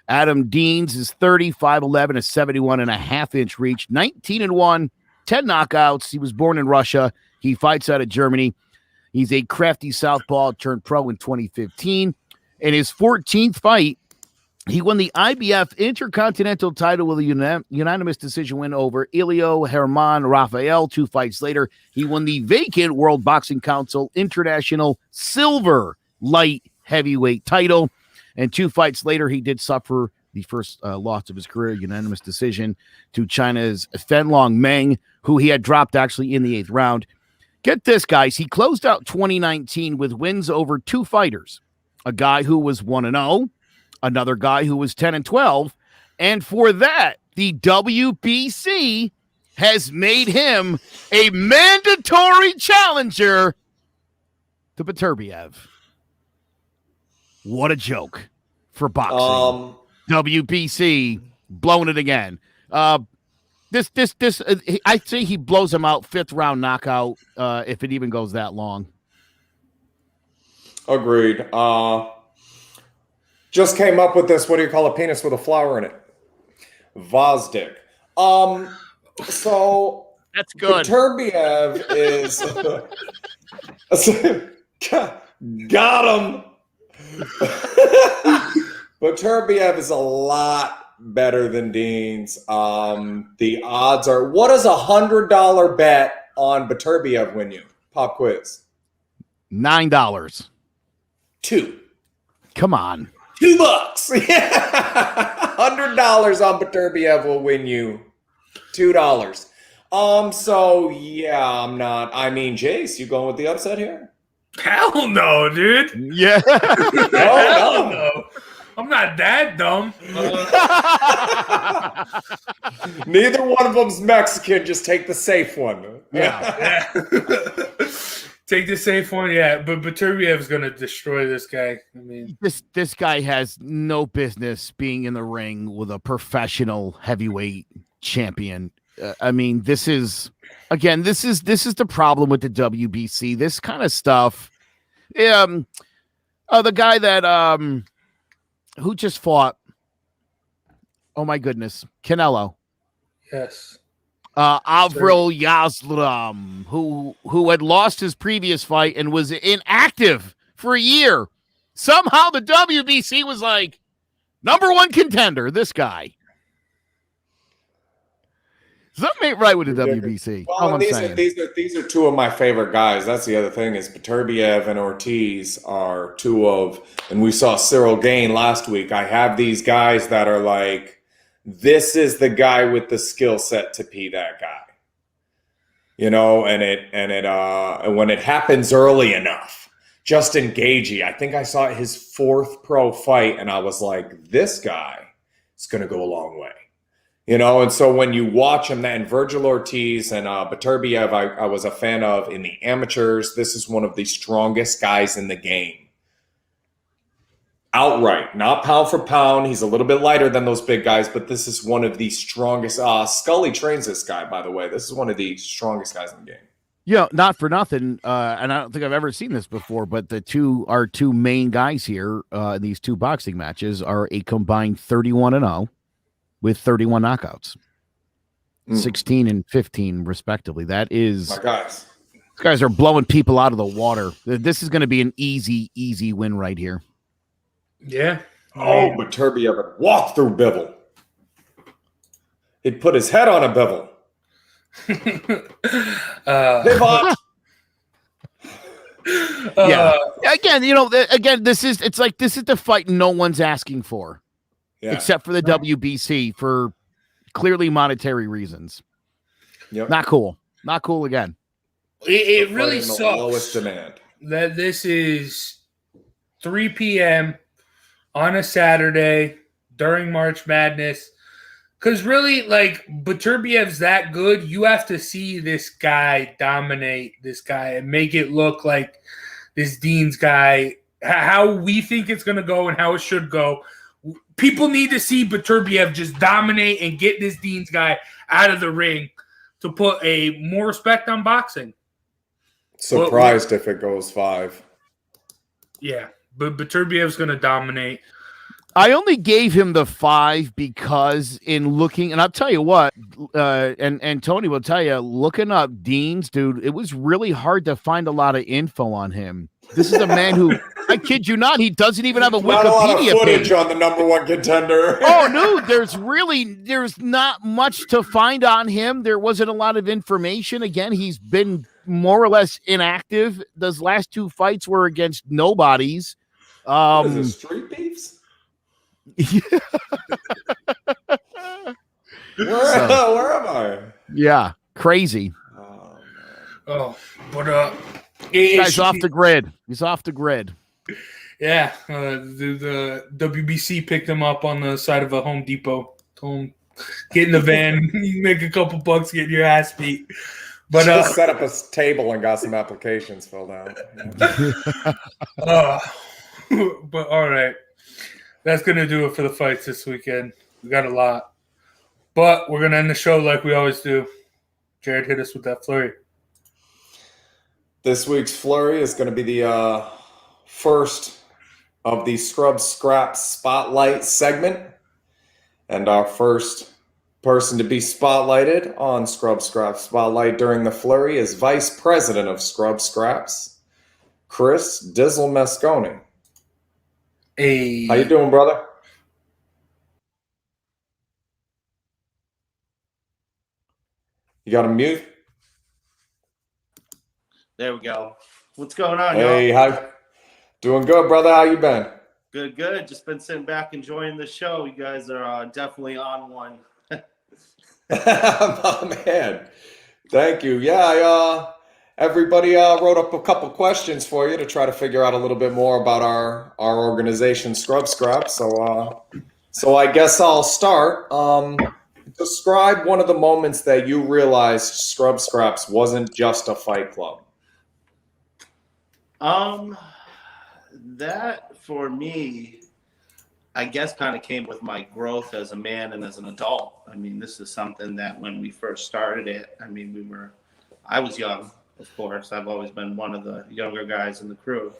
Adam Deines is 30, 5'11", a 71.5-inch reach, 19-1, 10 knockouts. He was born in Russia. He fights out of Germany. He's a crafty southpaw, turned pro in 2015. In his 14th fight, he won the IBF Intercontinental title with a unanimous decision win over Elio Herman Rafael. 2 fights later, he won the vacant World Boxing Council International Silver Light Heavyweight title. And 2 fights later, he did suffer the first loss of his career, unanimous decision to China's Fenlong Meng, who he had dropped actually in the 8th round. Get this, guys. He closed out 2019 with wins over 2 fighters, a guy who was 1-0, another guy who was 10-12. And for that, the WBC has made him a mandatory challenger to Beterbiev. What a joke for boxing. WBC blowing it again. This I'd say he blows him out 5th round knockout if it even goes that long. Agreed. Just came up with this. What do you call a penis with a flower in it? Vosdick. So that's good. Beterbiev is got him. Beterbiev is a lot better than Deines. The odds are, what does $100 bet on Beterbiev win you? Pop quiz. $9. 2. Come on. $2. Yeah. $100 on Beterbiev will win you $2. So yeah, I'm not. I mean, Jace, you going with the upset here? Hell no, dude. Yeah. Hell no. I'm not that dumb. Neither one of them's Mexican. Just take the safe one. Yeah. Take the safe one, yeah. But Beterbiev is going to destroy this guy. I mean, this guy has no business being in the ring with a professional heavyweight champion. I mean, this is the problem with the WBC. This kind of stuff. The guy that who just fought? Oh my goodness, Canelo. yes. Avril Yazlam, who had lost his previous fight and was inactive for a year. Somehow the WBC was like, #1 contender, this guy. Something ain't right with the WBC. Well, these are two of my favorite guys. That's the other thing is Beterbiev and Ortiz are two of, and we saw Cyril Gain last week. I have these guys that are like, this is the guy with the skill set to be that guy. You know, and when it happens early enough, Justin Gaethje, I think I saw his 4th pro fight, and I was like, this guy is going to go a long way. You know, and so when you watch him, and Vergil Ortiz and Beterbiev, I was a fan of in the amateurs. This is one of the strongest guys in the game. Outright, not pound for pound. He's a little bit lighter than those big guys, but this is one of the strongest. Scully trains this guy, by the way. This is one of the strongest guys in the game. Yeah, not for nothing. And I don't think I've ever seen this before, but our two main guys here in these two boxing matches are a combined 31-0 with 31 knockouts, 16 and 15 respectively. That is, my guys. These guys are blowing people out of the water. This is going to be an easy win right here. Yeah. Oh, Beterbiev would walk through Bivol. He'd put his head on a Bivol. Pivot. Yeah. Again, this is the fight no one's asking for. Yeah. Except for the WBC for clearly monetary reasons. Yep. Not cool. Not cool again. It really sucks. Lowest demand. That this is 3 p.m. on a Saturday during March Madness. Because really, like, Beterbiev's that good. You have to see this guy dominate this guy and make it look like this Deines guy, how we think it's going to go and how it should go. People need to see Beterbiev just dominate and get this Deines guy out of the ring to put a more respect on boxing. Surprised if it goes 5. Yeah, but Beterbiev's going to dominate. I only gave him the 5 because in looking, and I'll tell you what, and Tony will tell you, looking up Deines, dude, it was really hard to find a lot of info on him. This is a man who, I kid you not, he doesn't even have a Wikipedia not a lot of footage page on the #1 contender. Oh, no, there's not much to find on him. There wasn't a lot of information. Again, he's been more or less inactive. Those last 2 fights were against nobodies. Is it street beefs? Where am I? Yeah, crazy. But guy's off the grid. He's off the grid. Yeah, the WBC picked him up on the side of a Home Depot. Told him Get in the van, make a couple bucks, get your ass beat. But just set up a table and got some applications filled out. But all right, that's gonna do it for the fights this weekend. We got a lot, but we're gonna end the show like we always do. Jared, hit us with that flurry. This week's flurry is going to be the first of the Scrub Scrap Spotlight segment, and our first person to be spotlighted on Scrub Scrap Spotlight during the flurry is Vice President of Scrub Scraps, Chris Dizzle Mosconi. Hey, how you doing, brother? You got to mute. There we go. What's going on, hey, y'all? how? Doing good, brother. How you been? Good, good. Just been sitting back enjoying the show. You guys are definitely on one. Oh, man. Thank you. Yeah, everybody wrote up a couple questions for you to try to figure out a little bit more about our organization, Scrub Scrap. So I guess I'll start. Describe one of the moments that you realized Scrub Scraps wasn't just a fight club. That for me, I guess kind of came with my growth as a man and as an adult. I mean, this is something that when we first started it, I mean, I was young, of course. I've always been one of the younger guys in the crew.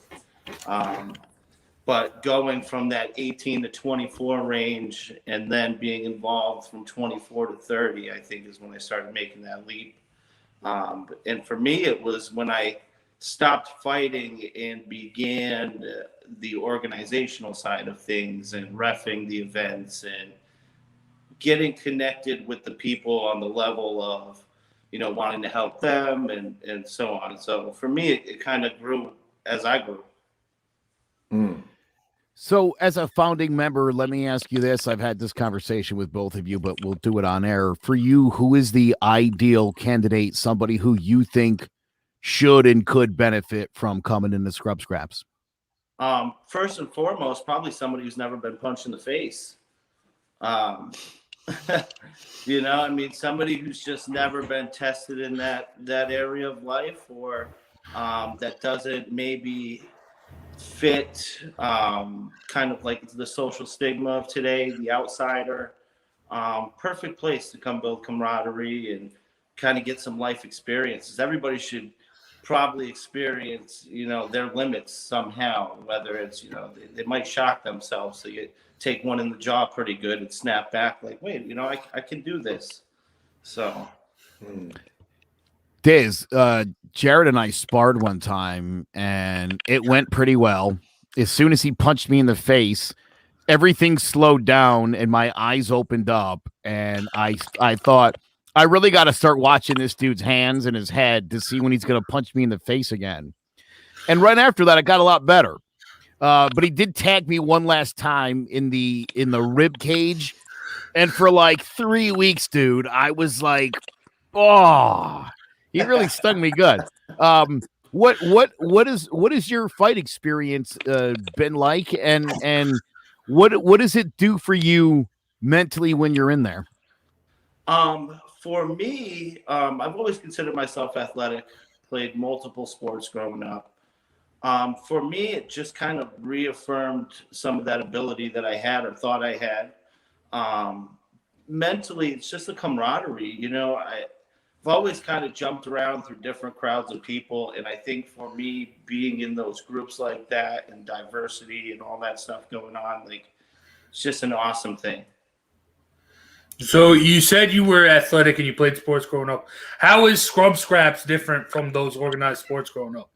But going from that 18 to 24 range and then being involved from 24 to 30, I think is when I started making that leap. And for me, it was when I stopped fighting and began the organizational side of things and reffing the events and getting connected with the people on the level of, wanting to help them and so on. So for me, it kind of grew as I grew. Mm. So as a founding member, let me ask you this. I've had this conversation with both of you, but we'll do it on air. For you, who is the ideal candidate, somebody who you think should and could benefit from coming into Scrub Scraps? First and foremost, probably somebody who's never been punched in the face. Somebody who's just never been tested in that area of life, or that doesn't maybe fit kind of like the social stigma of today, the outsider. Perfect place to come build camaraderie and kind of get some life experiences. Everybody should probably experience, their limits somehow, whether it's, they might shock themselves. So you take one in the jaw pretty good and snap back like, wait, I can do this. So. Diz, Jared and I sparred one time and it went pretty well. As soon as he punched me in the face, everything slowed down and my eyes opened up, and I thought, I really got to start watching this dude's hands and his head to see when he's going to punch me in the face again. And right after that, it got a lot better. But he did tag me one last time in the rib cage. And for like 3 weeks, dude, I was like, oh, he really stung me good. What is your fight experience been like? And what does it do for you mentally when you're in there? For me, I've always considered myself athletic, played multiple sports growing up. For me, it just kind of reaffirmed some of that ability that I had or thought I had. Mentally, it's just a camaraderie. I've always kind of jumped around through different crowds of people. And I think for me, being in those groups like that and diversity and all that stuff going on, it's just an awesome thing. So you said you were athletic and you played sports growing up. How is Scrub Scraps different from those organized sports growing up?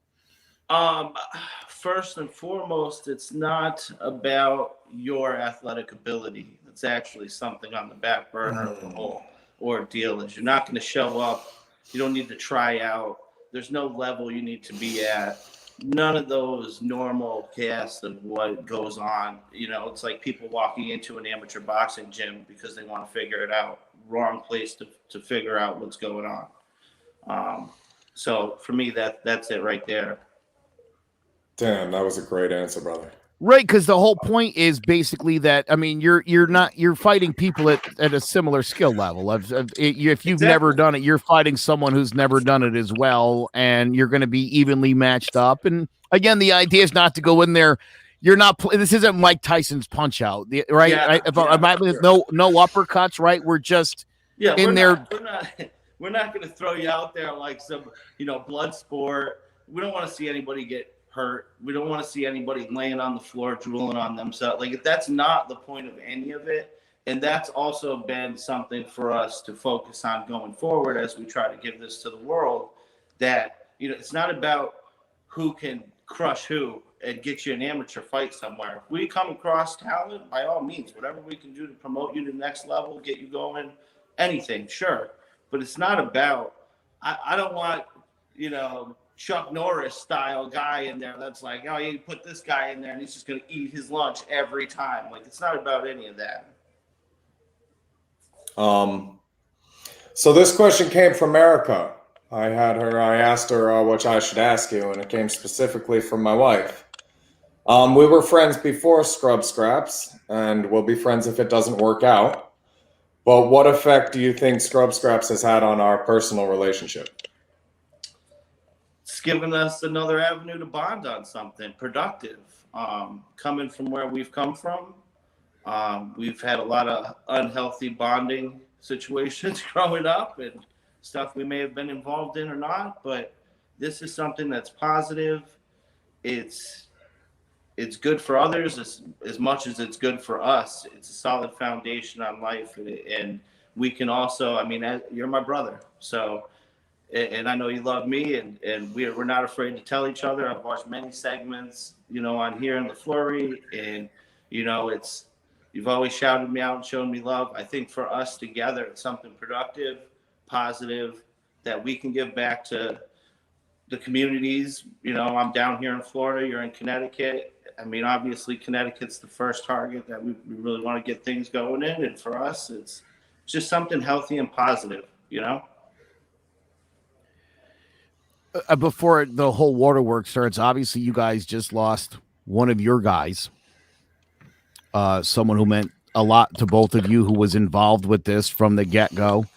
First and foremost, it's not about your athletic ability. It's actually something on the back burner of the whole ordeal. Is you're not going to show up. You don't need to try out. There's no level you need to be at. None of those normal casts of what goes on. It's like people walking into an amateur boxing gym because they want to figure it out. Wrong place to figure out what's going on. So for me, that's it right there. Damn, that was a great answer, brother. Right, because the whole point is basically that, I mean, you're fighting people at a similar skill level. If you've never done it, you're fighting someone who's never done it as well, and you're going to be evenly matched up. And again, the idea is not to go in there. You're not. This isn't Mike Tyson's Punch Out, right? Yeah, No uppercuts, right? We're just in there. We're not going to throw you out there like some, blood sport. We don't want to see anybody get hurt. We don't want to see anybody laying on the floor drooling on themselves. Like, that's not the point of any of it. And that's also been something for us to focus on going forward as we try to give this to the world, that it's not about who can crush who and get you an amateur fight somewhere. If we come across talent, by all means, whatever we can do to promote you to the next level, get you going, anything, sure. But it's not about, I don't want, Chuck Norris style guy in there that's like, oh, you put this guy in there and he's just going to eat his lunch every time. Like, it's not about any of that. So this question came from Erica. I asked her which I should ask you, and it came specifically from my wife. We were friends before Scrub Scraps, and we'll be friends if it doesn't work out. But what effect do you think Scrub Scraps has had on our personal relationship? It's given us another avenue to bond on something productive. Coming from where we've come from, we've had a lot of unhealthy bonding situations growing up and stuff we may have been involved in or not, but this is something that's positive. It's good for others as much as it's good for us. It's a solid foundation on life, and we can also, you're my brother, so, and I know you love me, and we're not afraid to tell each other. I've watched many segments, on here in the Flurry, and you've always shouted me out and shown me love. I think for us together, it's something productive, positive, that we can give back to the communities. I'm down here in Florida, you're in Connecticut. Obviously Connecticut's the first target that we really want to get things going in. And for us, it's just something healthy and positive, Before the whole waterworks starts, obviously you guys just lost one of your guys, someone who meant a lot to both of you, who was involved with this from the get-go.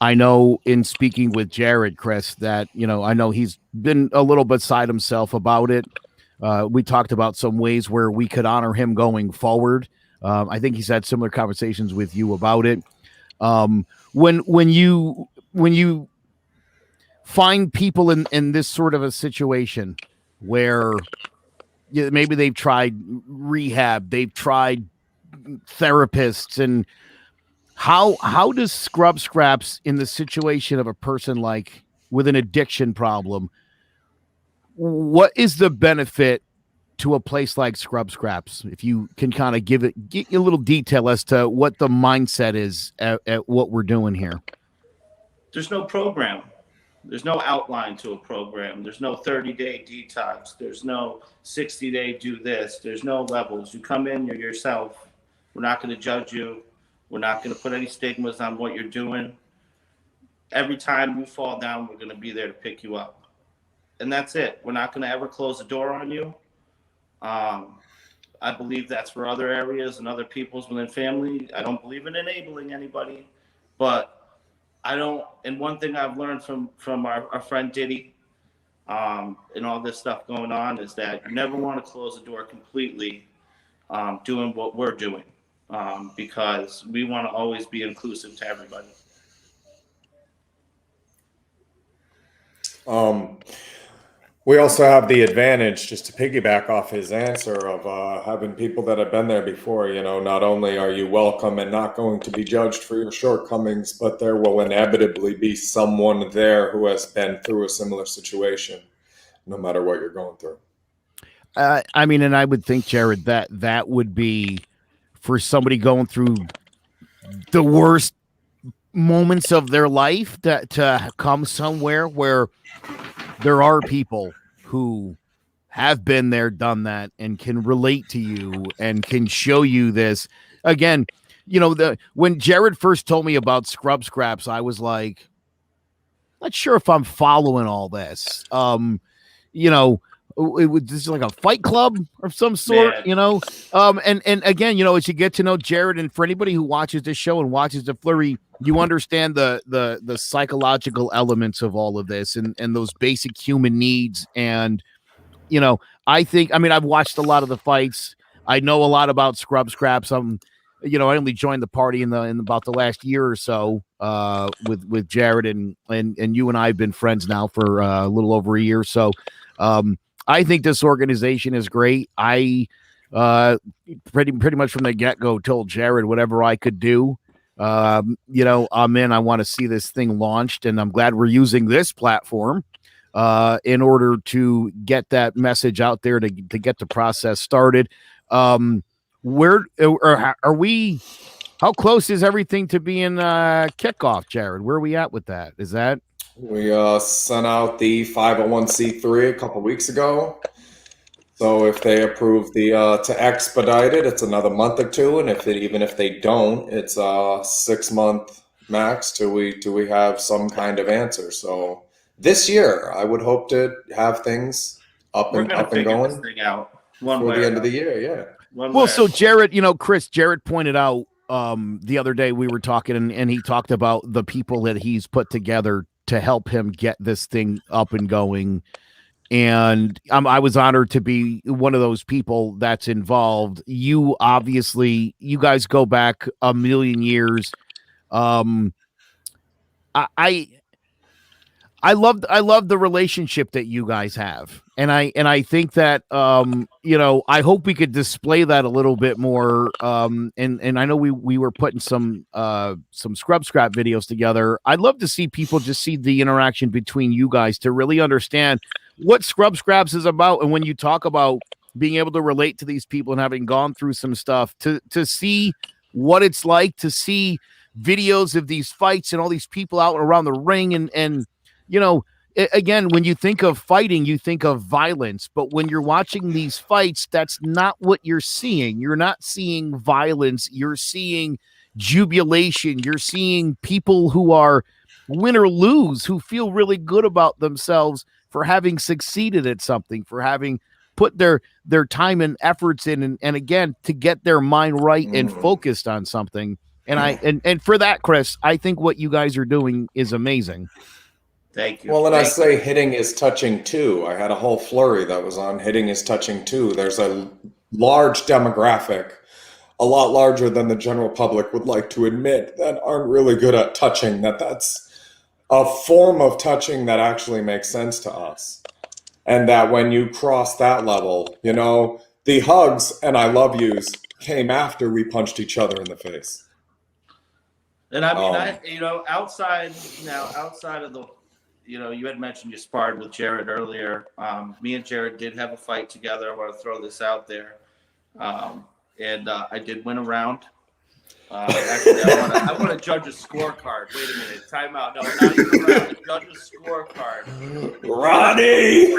I know in speaking with Jared, Chris, that, I know he's been a little beside himself about it. We talked about some ways where we could honor him going forward. I think he's had similar conversations with you about it. When you find people in this sort of a situation where maybe they've tried rehab, they've tried therapists, and how does Scrub Scraps, in the situation of a person like with an addiction problem, what is the benefit to a place like Scrub Scraps? If you can kind of give a little detail as to what the mindset is at what we're doing here. There's no program. There's no outline to a program. There's no 30-day detox. There's no 60-day do this. There's no levels. You come in, you're yourself. We're not going to judge you. We're not going to put any stigmas on what you're doing. Every time you fall down, we're going to be there to pick you up. And that's it. We're not going to ever close the door on you. I believe that's for other areas and other people's within family. I don't believe in enabling anybody, but I don't. And one thing I've learned from our friend Diddy, and all this stuff going on, is that you never want to close the door completely, doing what we're doing, because we want to always be inclusive to everybody. We also have the advantage, just to piggyback off his answer, of having people that have been there before. Not only are you welcome and not going to be judged for your shortcomings, but there will inevitably be someone there who has been through a similar situation, no matter what you're going through. And I would think, Jared, that would be for somebody going through the worst moments of their life, to come somewhere where there are people who have been there, done that, and can relate to you and can show you this. Again, when Jared first told me about Scrub Scraps, I was like, not sure if I'm following all this. this is like a fight club of some sort, Man. you know. And again, you know, as you get to know Jared, and for anybody who watches this show and watches the Flurry, you understand the psychological elements of all of this and those basic human needs. And you know, I mean, I've watched a lot of the fights. I know a lot about scrub scraps. You know, I only joined the party in about the last year or so with Jared, and you and I have been friends now for a little over a year. So I think this organization is great. I pretty much from the get-go told Jared whatever I could do. You know, I'm in. I want to see this thing launched, and I'm glad we're using this platform in order to get that message out there to get the process started. Where are we? How close is everything to being kickoff, Jared? Where are we at with that? Is that we sent out the 501c3 a couple weeks ago? So if they approve the to expedite it, it's another month or two, and even if they don't, it's a 6 month max till we have some kind of answer. So this year, I would hope to have things up and going this thing out before the end of the year. Yeah. Well, so Jared, you know, Jared pointed out the other day we were talking, and he talked about the people that he's put together to help him get this thing up and going. And I was honored to be one of those people that's involved. You guys go back a million years. I love the relationship that you guys have. And I think that, you know, I hope we could display that a little bit more. And I know we were putting some scrub scrap videos together. I'd love to see people just see the interaction between you guys to really understand what scrub scraps is about. And when you talk about being able to relate to these people and having gone through some stuff, to see what it's like, to see videos of these fights and all these people out around the ring. And you know, again, when you think of fighting, you think of violence. But when you're watching these fights, that's not what you're seeing. You're not seeing violence. You're seeing jubilation. You're seeing people who are win or lose, who feel really good about themselves for having succeeded at something, for having put their time and efforts in, and again, to get their mind right and focused on something. And for that, Chris, I think what you guys are doing is amazing. Thank you. Well, and I say hitting is touching too. I had a whole flurry that was on hitting is touching too. There's a large demographic, a lot larger than the general public would like to admit, that aren't really good at touching. That's a form of touching that actually makes sense to us. And that when you cross that level, you know, the hugs and I love yous came after we punched each other in the face. And I mean, you know, outside of the, you know, you had mentioned you sparred with Jared earlier. Me and Jared did have a fight together. I want to throw this out there. And I did win a round. Actually, I want to judge a scorecard. Wait a minute. Time out. No, not even a round. Judge a scorecard. Ronnie!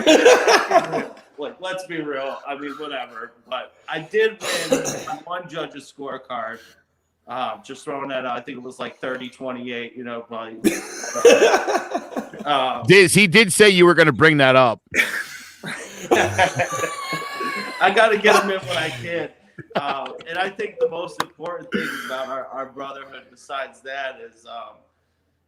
Look, let's be real. I mean, whatever. But I did win one judge's scorecard. Just throwing that out. I think it was like 30-28, you know, probably. He did say you were going to bring that up. I got to get him in when I can. And I think the most important thing about our brotherhood besides that is,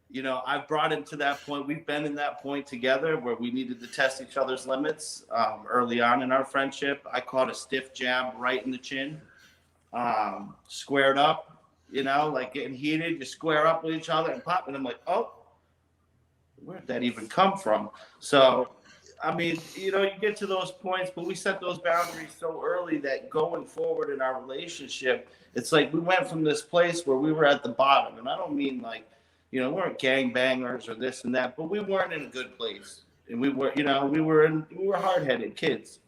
you know, I've brought him to that point. We've been in that point together where we needed to test each other's limits early on in our friendship. I caught a stiff jab right in the chin, squared up. You know, like getting heated, you square up with each other and pop, and I'm like, oh, where did that even come from? So, I mean, you know, you get to those points, but we set those boundaries so early that going forward in our relationship, it's like we went from this place where we were at the bottom, and I don't mean like, you know, we weren't gangbangers or this and that, but we weren't in a good place, and we were, you know, we were hard-headed kids.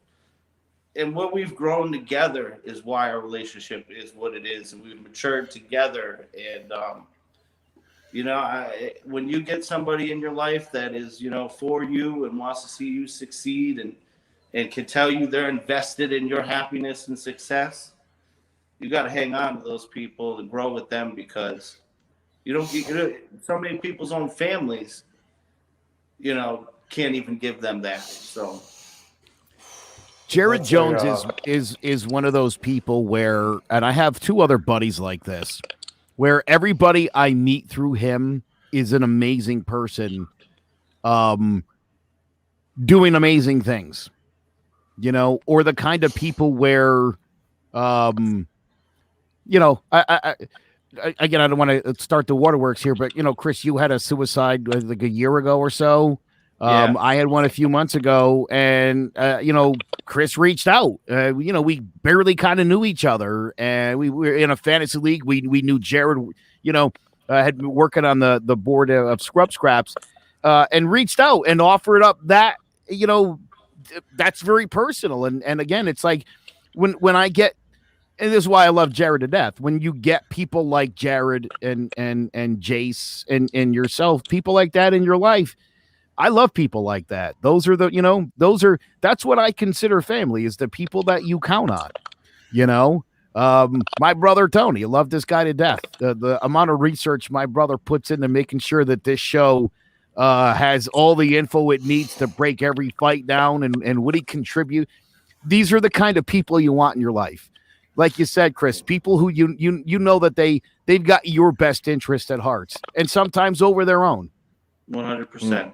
And what we've grown together is why our relationship is what it is. And we've matured together. And, you know, when you get somebody in your life that is, you know, for you and wants to see you succeed and can tell you they're invested in your happiness and success, you got to hang on to those people and grow with them, because you don't get so many people's own families, you know, can't even give them that. So. Jared Jones is one of those people where, and I have two other buddies like this, where everybody I meet through him is an amazing person, doing amazing things, you know, or the kind of people where, you know, again, I don't want to start the waterworks here, but, you know, Chris, you had a suicide like a year ago or so. I had one a few months ago, and, you know, Chris reached out. You know, we barely kind of knew each other, and we were in a fantasy league. We knew Jared, you know, had been working on the board of Scraps, and reached out and offered up that, you know, that's very personal. And again, it's like when I get, and this is why I love Jared to death. When you get people like Jared and Jace and yourself, people like that in your life, I love people like that. Those are the, you know, that's what I consider family, is the people that you count on, you know. My brother Tony, I love this guy to death. The amount of research my brother puts into making sure that this show has all the info it needs to break every fight down, and would he contribute? These are the kind of people you want in your life. Like you said, Chris, people who you know that they've got your best interest at heart, and sometimes over their own. 100%.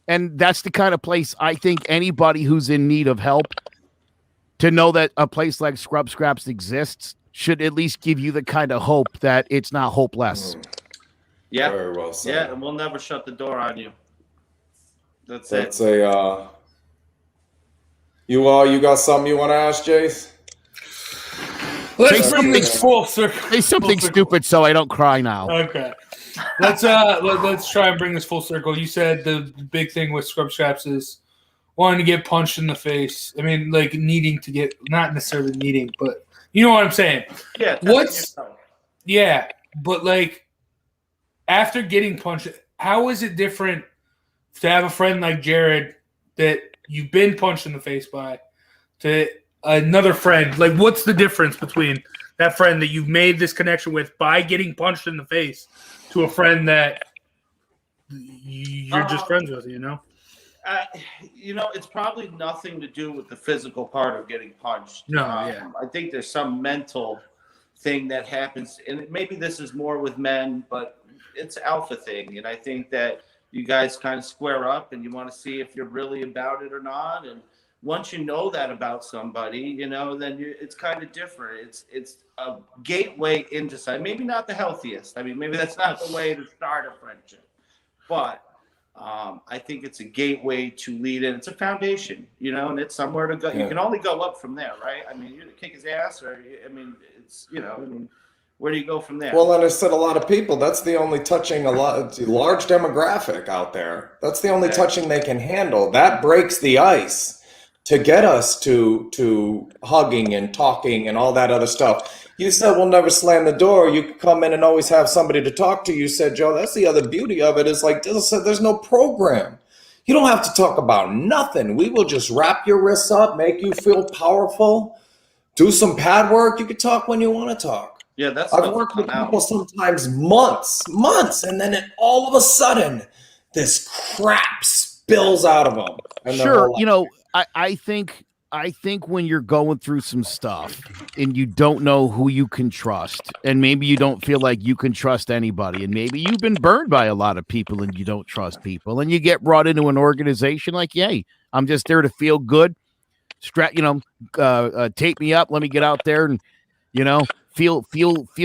And that's the kind of place I think anybody who's in need of help, to know that a place like Scraps exists, should at least give you the kind of hope that it's not hopeless. Yeah. Very well said. Yeah, and we'll never shut the door on you. That's it. You got something you want to ask, Jace? Let's bring this full circle. Say something stupid so I don't cry now. Okay. Let's try and bring this full circle. You said the big thing with Scraps is wanting to get punched in the face. I mean, like needing to get, not necessarily needing, but you know what I'm saying. Yeah. But like after getting punched, how is it different to have a friend like Jared that you've been punched in the face by, to another friend? Like, what's the difference between that friend that you've made this connection with by getting punched in the face to a friend that you're just friends with, you know? You know, it's probably nothing to do with the physical part of getting punched. No, I think there's some mental thing that happens, and maybe this is more with men, but it's alpha thing. And I think that you guys kind of square up and you want to see if you're really about it or not. And once you know that about somebody, you know, then it's kind of different. It's a gateway into something. Maybe not the healthiest. I mean, maybe that's not the way to start a friendship. But I think it's a gateway to lead in. It's a foundation, you know, and it's somewhere to go. You can only go up from there, right? I mean, you kick his ass, or I mean, it's, you know, I mean, where do you go from there? Well, and I said a lot of people, that's the only touching large demographic out there. That's the only touching they can handle. That breaks the ice to get us to hugging and talking and all that other stuff. You said we'll never slam the door. You could come in and always have somebody to talk to. You said, Joe, that's the other beauty of it, is like, there's no program. You don't have to talk about nothing. We will just wrap your wrists up, make you feel powerful, do some pad work. You can talk when you want to talk. Yeah, that's. I've worked with people sometimes months, and then all of a sudden, this crap spills out of them. Sure, you know, I think when you're going through some stuff and you don't know who you can trust, and maybe you don't feel like you can trust anybody, and maybe you've been burned by a lot of people and you don't trust people, and you get brought into an organization like, hey, I'm just there to feel good, tape me up, let me get out there and, you know, feel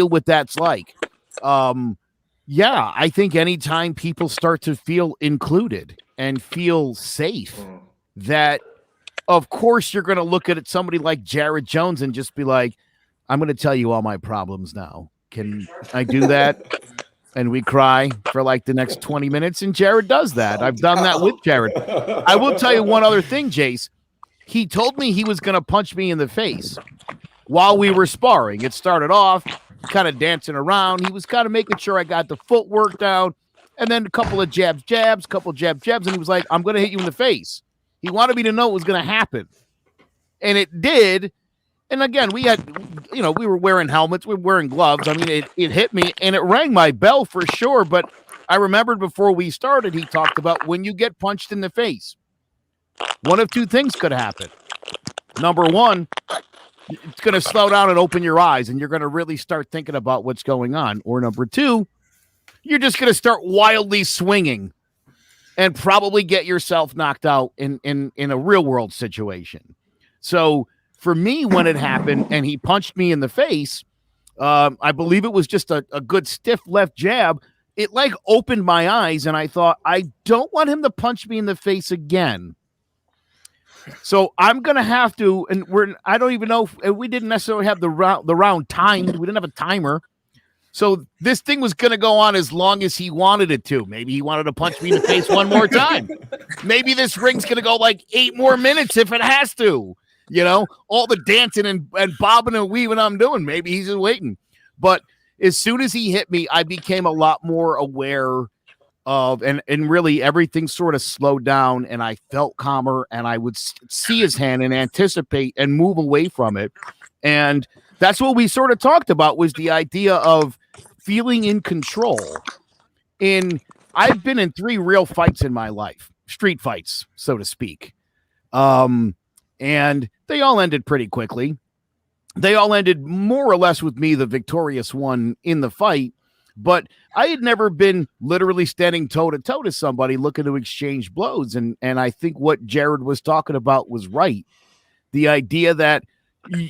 what that's like. Yeah, I think anytime people start to feel included and feel safe, that of course you're going to look at somebody like Jared Jones and just be like, I'm going to tell you all my problems now. Can I do that? And we cry for like the next 20 minutes, and Jared does that. I've done that with Jared. I will tell you one other thing, Jace. He told me he was going to punch me in the face while we were sparring. It started off kind of dancing around. He was kind of making sure I got the footwork down, and then a couple of jabs, and he was like, I'm going to hit you in the face. He wanted me to know what was going to happen. And it did. And again, we had, you know, we were wearing helmets. We were wearing gloves. I mean, it hit me and it rang my bell for sure. But I remembered before we started, he talked about when you get punched in the face, one of two things could happen. Number one, it's going to slow down and open your eyes, and you're going to really start thinking about what's going on. Or number two, you're just going to start wildly swinging and probably get yourself knocked out in a real world situation. So for me, when it happened and he punched me in the face, I believe it was just a good stiff left jab. It like opened my eyes, and I thought, I don't want him to punch me in the face again. So I'm going to have to, and I don't even know if we didn't necessarily have the round timed. We didn't have a timer. So this thing was going to go on as long as he wanted it to. Maybe he wanted to punch me in the face one more time. Maybe this ring's going to go like 8 more minutes if it has to. You know, all the dancing and bobbing and weaving I'm doing. Maybe he's just waiting. But as soon as he hit me, I became a lot more aware of, and really everything sort of slowed down, and I felt calmer, and I would see his hand and anticipate and move away from it. And that's what we sort of talked about, was the idea of feeling in control. I've been in 3 real fights in my life, street fights, so to speak. And they all ended pretty quickly. They all ended more or less with me, the victorious one in the fight. But I had never been literally standing toe-to-toe to somebody looking to exchange blows. And I think what Jared was talking about was right. The idea that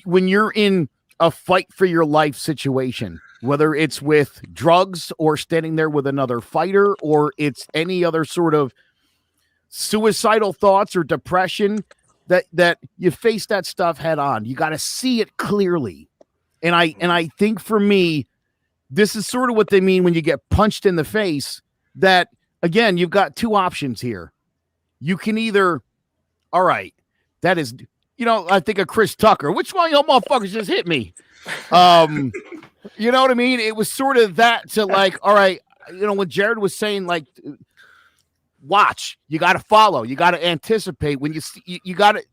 when you're in a fight for your life situation, whether it's with drugs or standing there with another fighter, or it's any other sort of suicidal thoughts or depression, that you face that stuff head on. You got to see it clearly. And I think for me, this is sort of what they mean when you get punched in the face, that, again, you've got 2 options here. You can either, all right, that is, I think of Chris Tucker. Which one of y'all motherfuckers just hit me? You know what I mean? It was sort of that, to like, all right, when Jared was saying, like, watch, you got to follow, you got to anticipate. When you got to,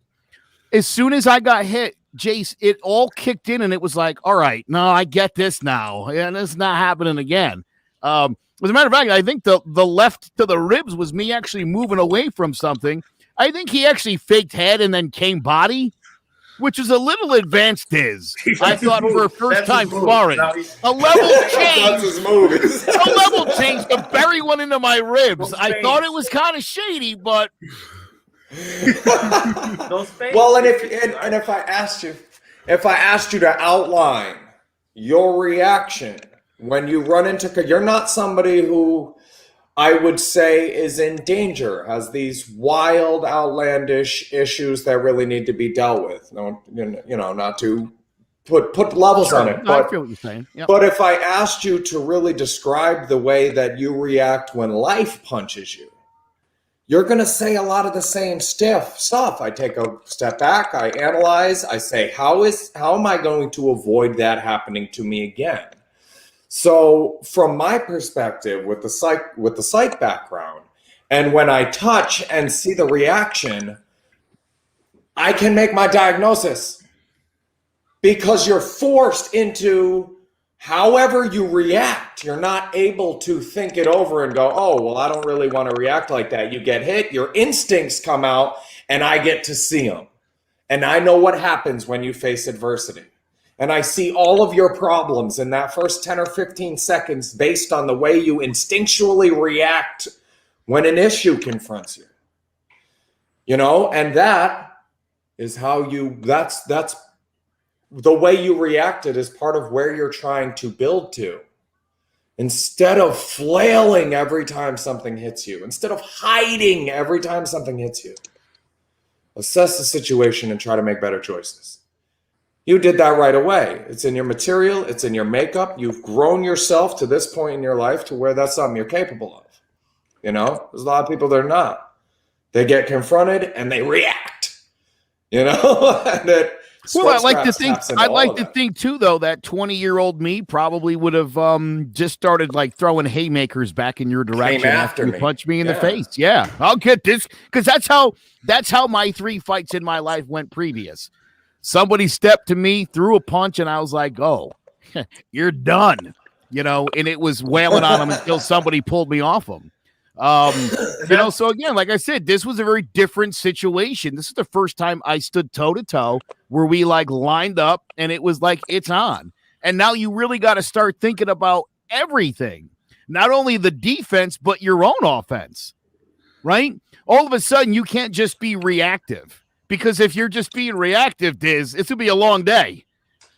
as soon as I got hit, Jace, it all kicked in, and it was like, all right, no, I get this now, and it's not happening again. As a matter of fact, I think the left to the ribs was me actually moving away from something. I think he actually faked head and then came body, which is a little advanced. I thought for a first time sparring, a level change. A level change to bury one into my ribs. I thought it was kind of shady, but. Well, and if I asked you to outline your reaction when you run into, you're not somebody who I would say is in danger, has these wild, outlandish issues that really need to be dealt with. No, not to put levels on it. But, I feel what you're saying. Yep. But if I asked you to really describe the way that you react when life punches you, you're going to say a lot of the same stiff stuff. I take a step back, I analyze, I say, how am I going to avoid that happening to me again? So from my perspective, with the psych background, and when I touch and see the reaction, I can make my diagnosis, because you're forced into however you react. You're not able to think it over and go, oh, well, I don't really want to react like that. You get hit, your instincts come out, and I get to see them. And I know what happens when you face adversity. And I see all of your problems in that first 10 or 15 seconds based on the way you instinctually react when an issue confronts you. And that is how that's the way you reacted is part of where you're trying to build to. Instead of flailing every time something hits you, instead of hiding every time something hits you, assess the situation and try to make better choices. You did that right away. It's in your material. It's in your makeup. You've grown yourself to this point in your life to where that's something you're capable of. There's a lot of people that are not. They get confronted and they react. And well, I like to think too, though, that 20-year-old me probably would have just started like throwing haymakers back in your direction after you punch me in the face. Yeah, I'll get this, because that's how my 3 fights in my life went previous. Somebody stepped to me, threw a punch, and I was like, oh, you're done. And it was wailing on him until somebody pulled me off him. So again, like I said, this was a very different situation. This is the first time I stood toe to toe where we like lined up and it was like, it's on. And now you really got to start thinking about everything, not only the defense, but your own offense, right? All of a sudden you can't just be reactive, because if you're just being reactive, Diz, it's gonna be a long day.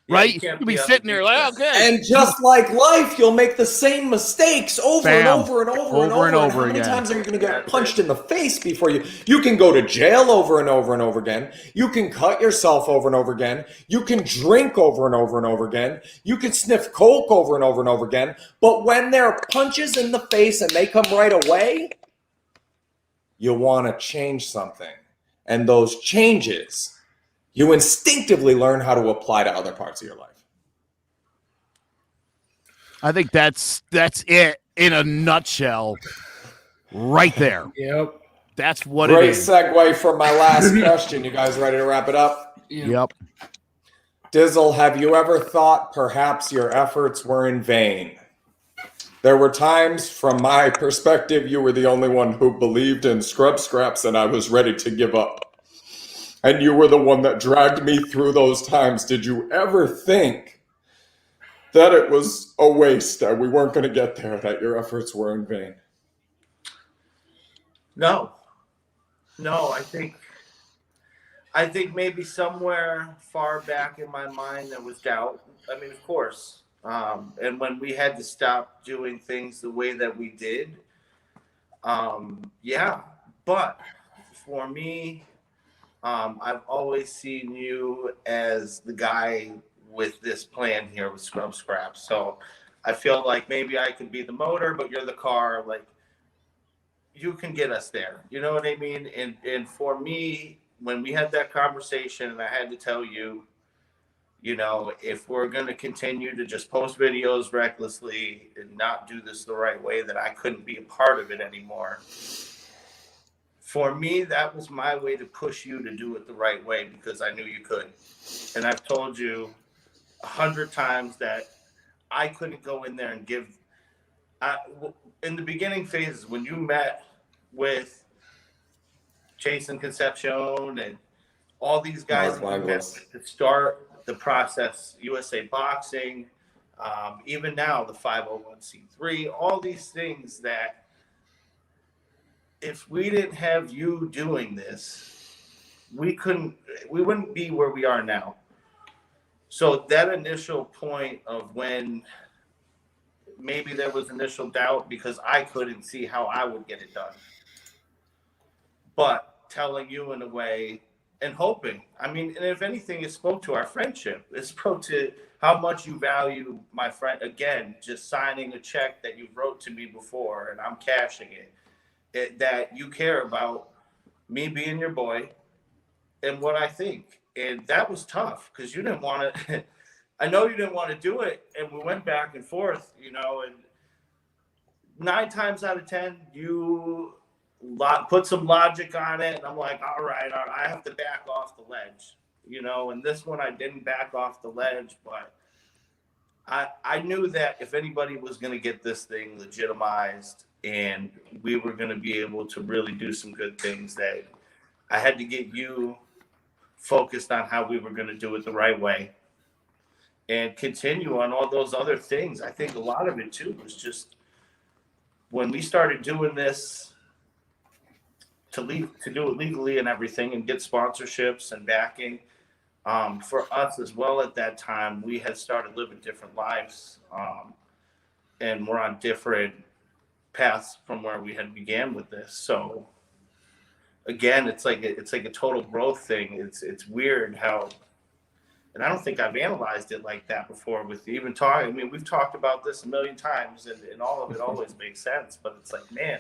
Right? You'll be sitting there like, okay. And just like life, you'll make the same mistakes over and over and over and over. And how many times are you going to get punched in the face before you can go to jail over and over and over again? You can cut yourself over and over again. You can drink over and over and over again. You can sniff coke over and over again. But when there are punches in the face and they come right away, you want to change something. And those changes, you instinctively learn how to apply to other parts of your life. I think that's it in a nutshell right there. Yep. That's what Great it is. Great segue for my last question. You guys ready to wrap it up? Yep. Dizzle, have you ever thought perhaps your efforts were in vain? There were times, from my perspective, you were the only one who believed in scrub scraps and I was ready to give up. And you were the one that dragged me through those times. Did you ever think that it was a waste, that we weren't going to get there, that your efforts were in vain? No, I think maybe somewhere far back in my mind there was doubt. I mean, of course. And when we had to stop doing things the way that we did, yeah. But for me, I've always seen you as the guy with this plan here with Scrub Scraps. So I feel like maybe I could be the motor, but you're the car. Like, you can get us there. You know what I mean? And for me, when we had that conversation and I had to tell you, you know, if we're going to continue to just post videos recklessly and not do this the right way, that I couldn't be a part of it anymore. For me, that was my way to push you to do it the right way, because I knew you could. And I've told you 100 times that I couldn't go in there and give. In the beginning phases, when you met with Jason Concepcion and all these guys to start the process, USA Boxing, even now the 501c3, all these things that, if we didn't have you doing this, we wouldn't be where we are now. So that initial point of when maybe there was initial doubt because I couldn't see how I would get it done. But telling you in a way and hoping, I mean, and if anything, it spoke to our friendship. It spoke to how much you value my friend. Again, just signing a check that you wrote to me before and I'm cashing it. That you care about me being your boy and what I think. And that was tough because you didn't want to, I know you didn't want to do it. And we went back and forth, you know, and 9 times out of 10, you put some logic on it. And I'm like, all right, I have to back off the ledge, you know, and this one I didn't back off the ledge, but I knew that if anybody was going to get this thing legitimized, and we were going to be able to really do some good things, that I had to get you focused on how we were going to do it the right way and continue on all those other things. I think a lot of it too was just when we started doing this to do it legally and everything and get sponsorships and backing, for us as well at that time, we had started living different lives, and we're on different paths from where we had began with this. So again, it's like a total growth thing. It's weird how, and I don't think I've analyzed it like that before with even talking. I mean, we've talked about this a million times and all of it always makes sense, but it's like, man,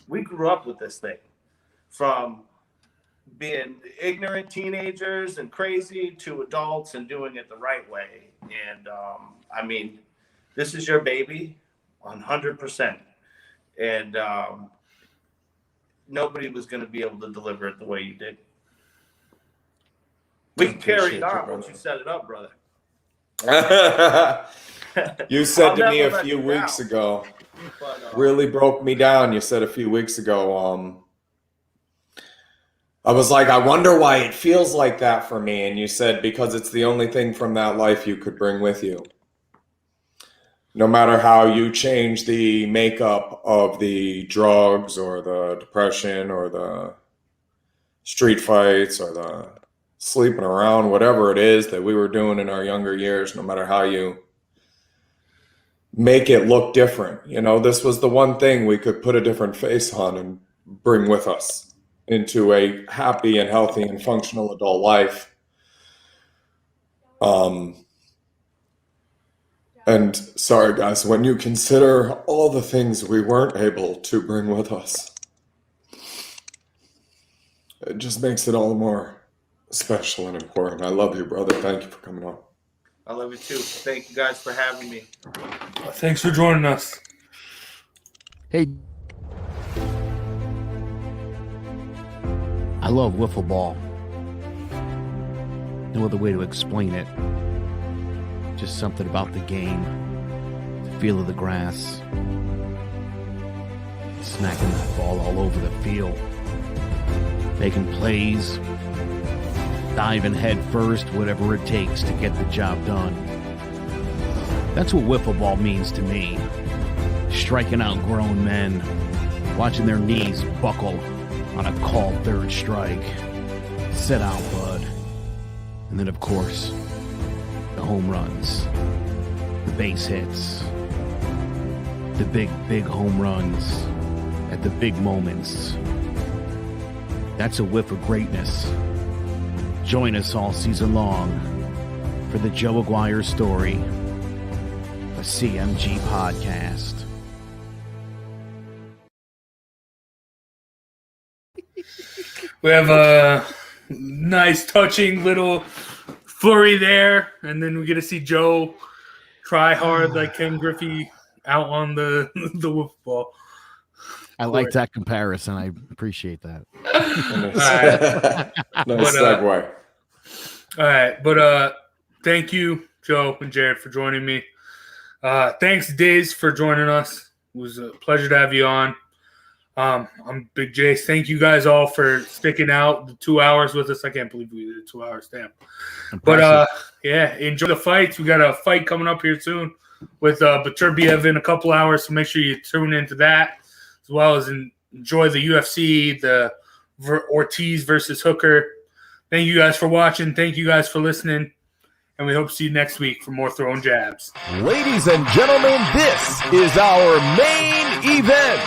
we grew up with this thing from being ignorant teenagers and crazy to adults and doing it the right way. And I mean, this is your baby 100%. And nobody was going to be able to deliver it the way you did. We can carry it on once you set it up, brother. You said to me a few weeks ago, really broke me down. You said a few weeks ago, I was like, I wonder why it feels like that for me. And you said, because it's the only thing from that life you could bring with you. No matter how you change the makeup of the drugs or the depression or the street fights or the sleeping around, whatever it is that we were doing in our younger years, no matter how you make it look different. You know, this was the one thing we could put a different face on and bring with us into a happy and healthy and functional adult life. And sorry guys, when you consider all the things we weren't able to bring with us, it just makes it all the more special and important. I love you, brother. Thank you for coming on. I love you too. Thank you guys for having me. Thanks for joining us. Hey, I love wiffle ball. No other way to explain it. Just something about the game, the feel of the grass, smacking that ball all over the field, making plays, diving head first, whatever it takes to get the job done. That's what wiffle ball means to me. Striking out grown men, watching their knees buckle on a called third strike. Sit out, bud. And then, of course, the home runs, the base hits, the big home runs at the big moments. That's a whiff of greatness. Join us all season long for the Joe Aguirre Story, a CMG podcast. We have a nice, touching little flurry there, and then we get to see Joe try hard like Ken Griffey out on the wiffle ball. I like that comparison. I appreciate that. Nice segue. All right, but thank you, Joe and Jared, for joining me. Thanks, Days, for joining us. It was a pleasure to have you on. I'm Big Jace. Thank you guys all for sticking out the 2 hours with us. I can't believe we did 2 hours, damn. But yeah, enjoy the fights. We got a fight coming up here soon with Beterbiev in a couple hours, so make sure you tune into that, as well as enjoy the UFC, the Ortiz versus Hooker. Thank you guys for watching. Thank you guys for listening. And we hope to see you next week for more Throwing Jabs. Ladies and gentlemen, this is our main event.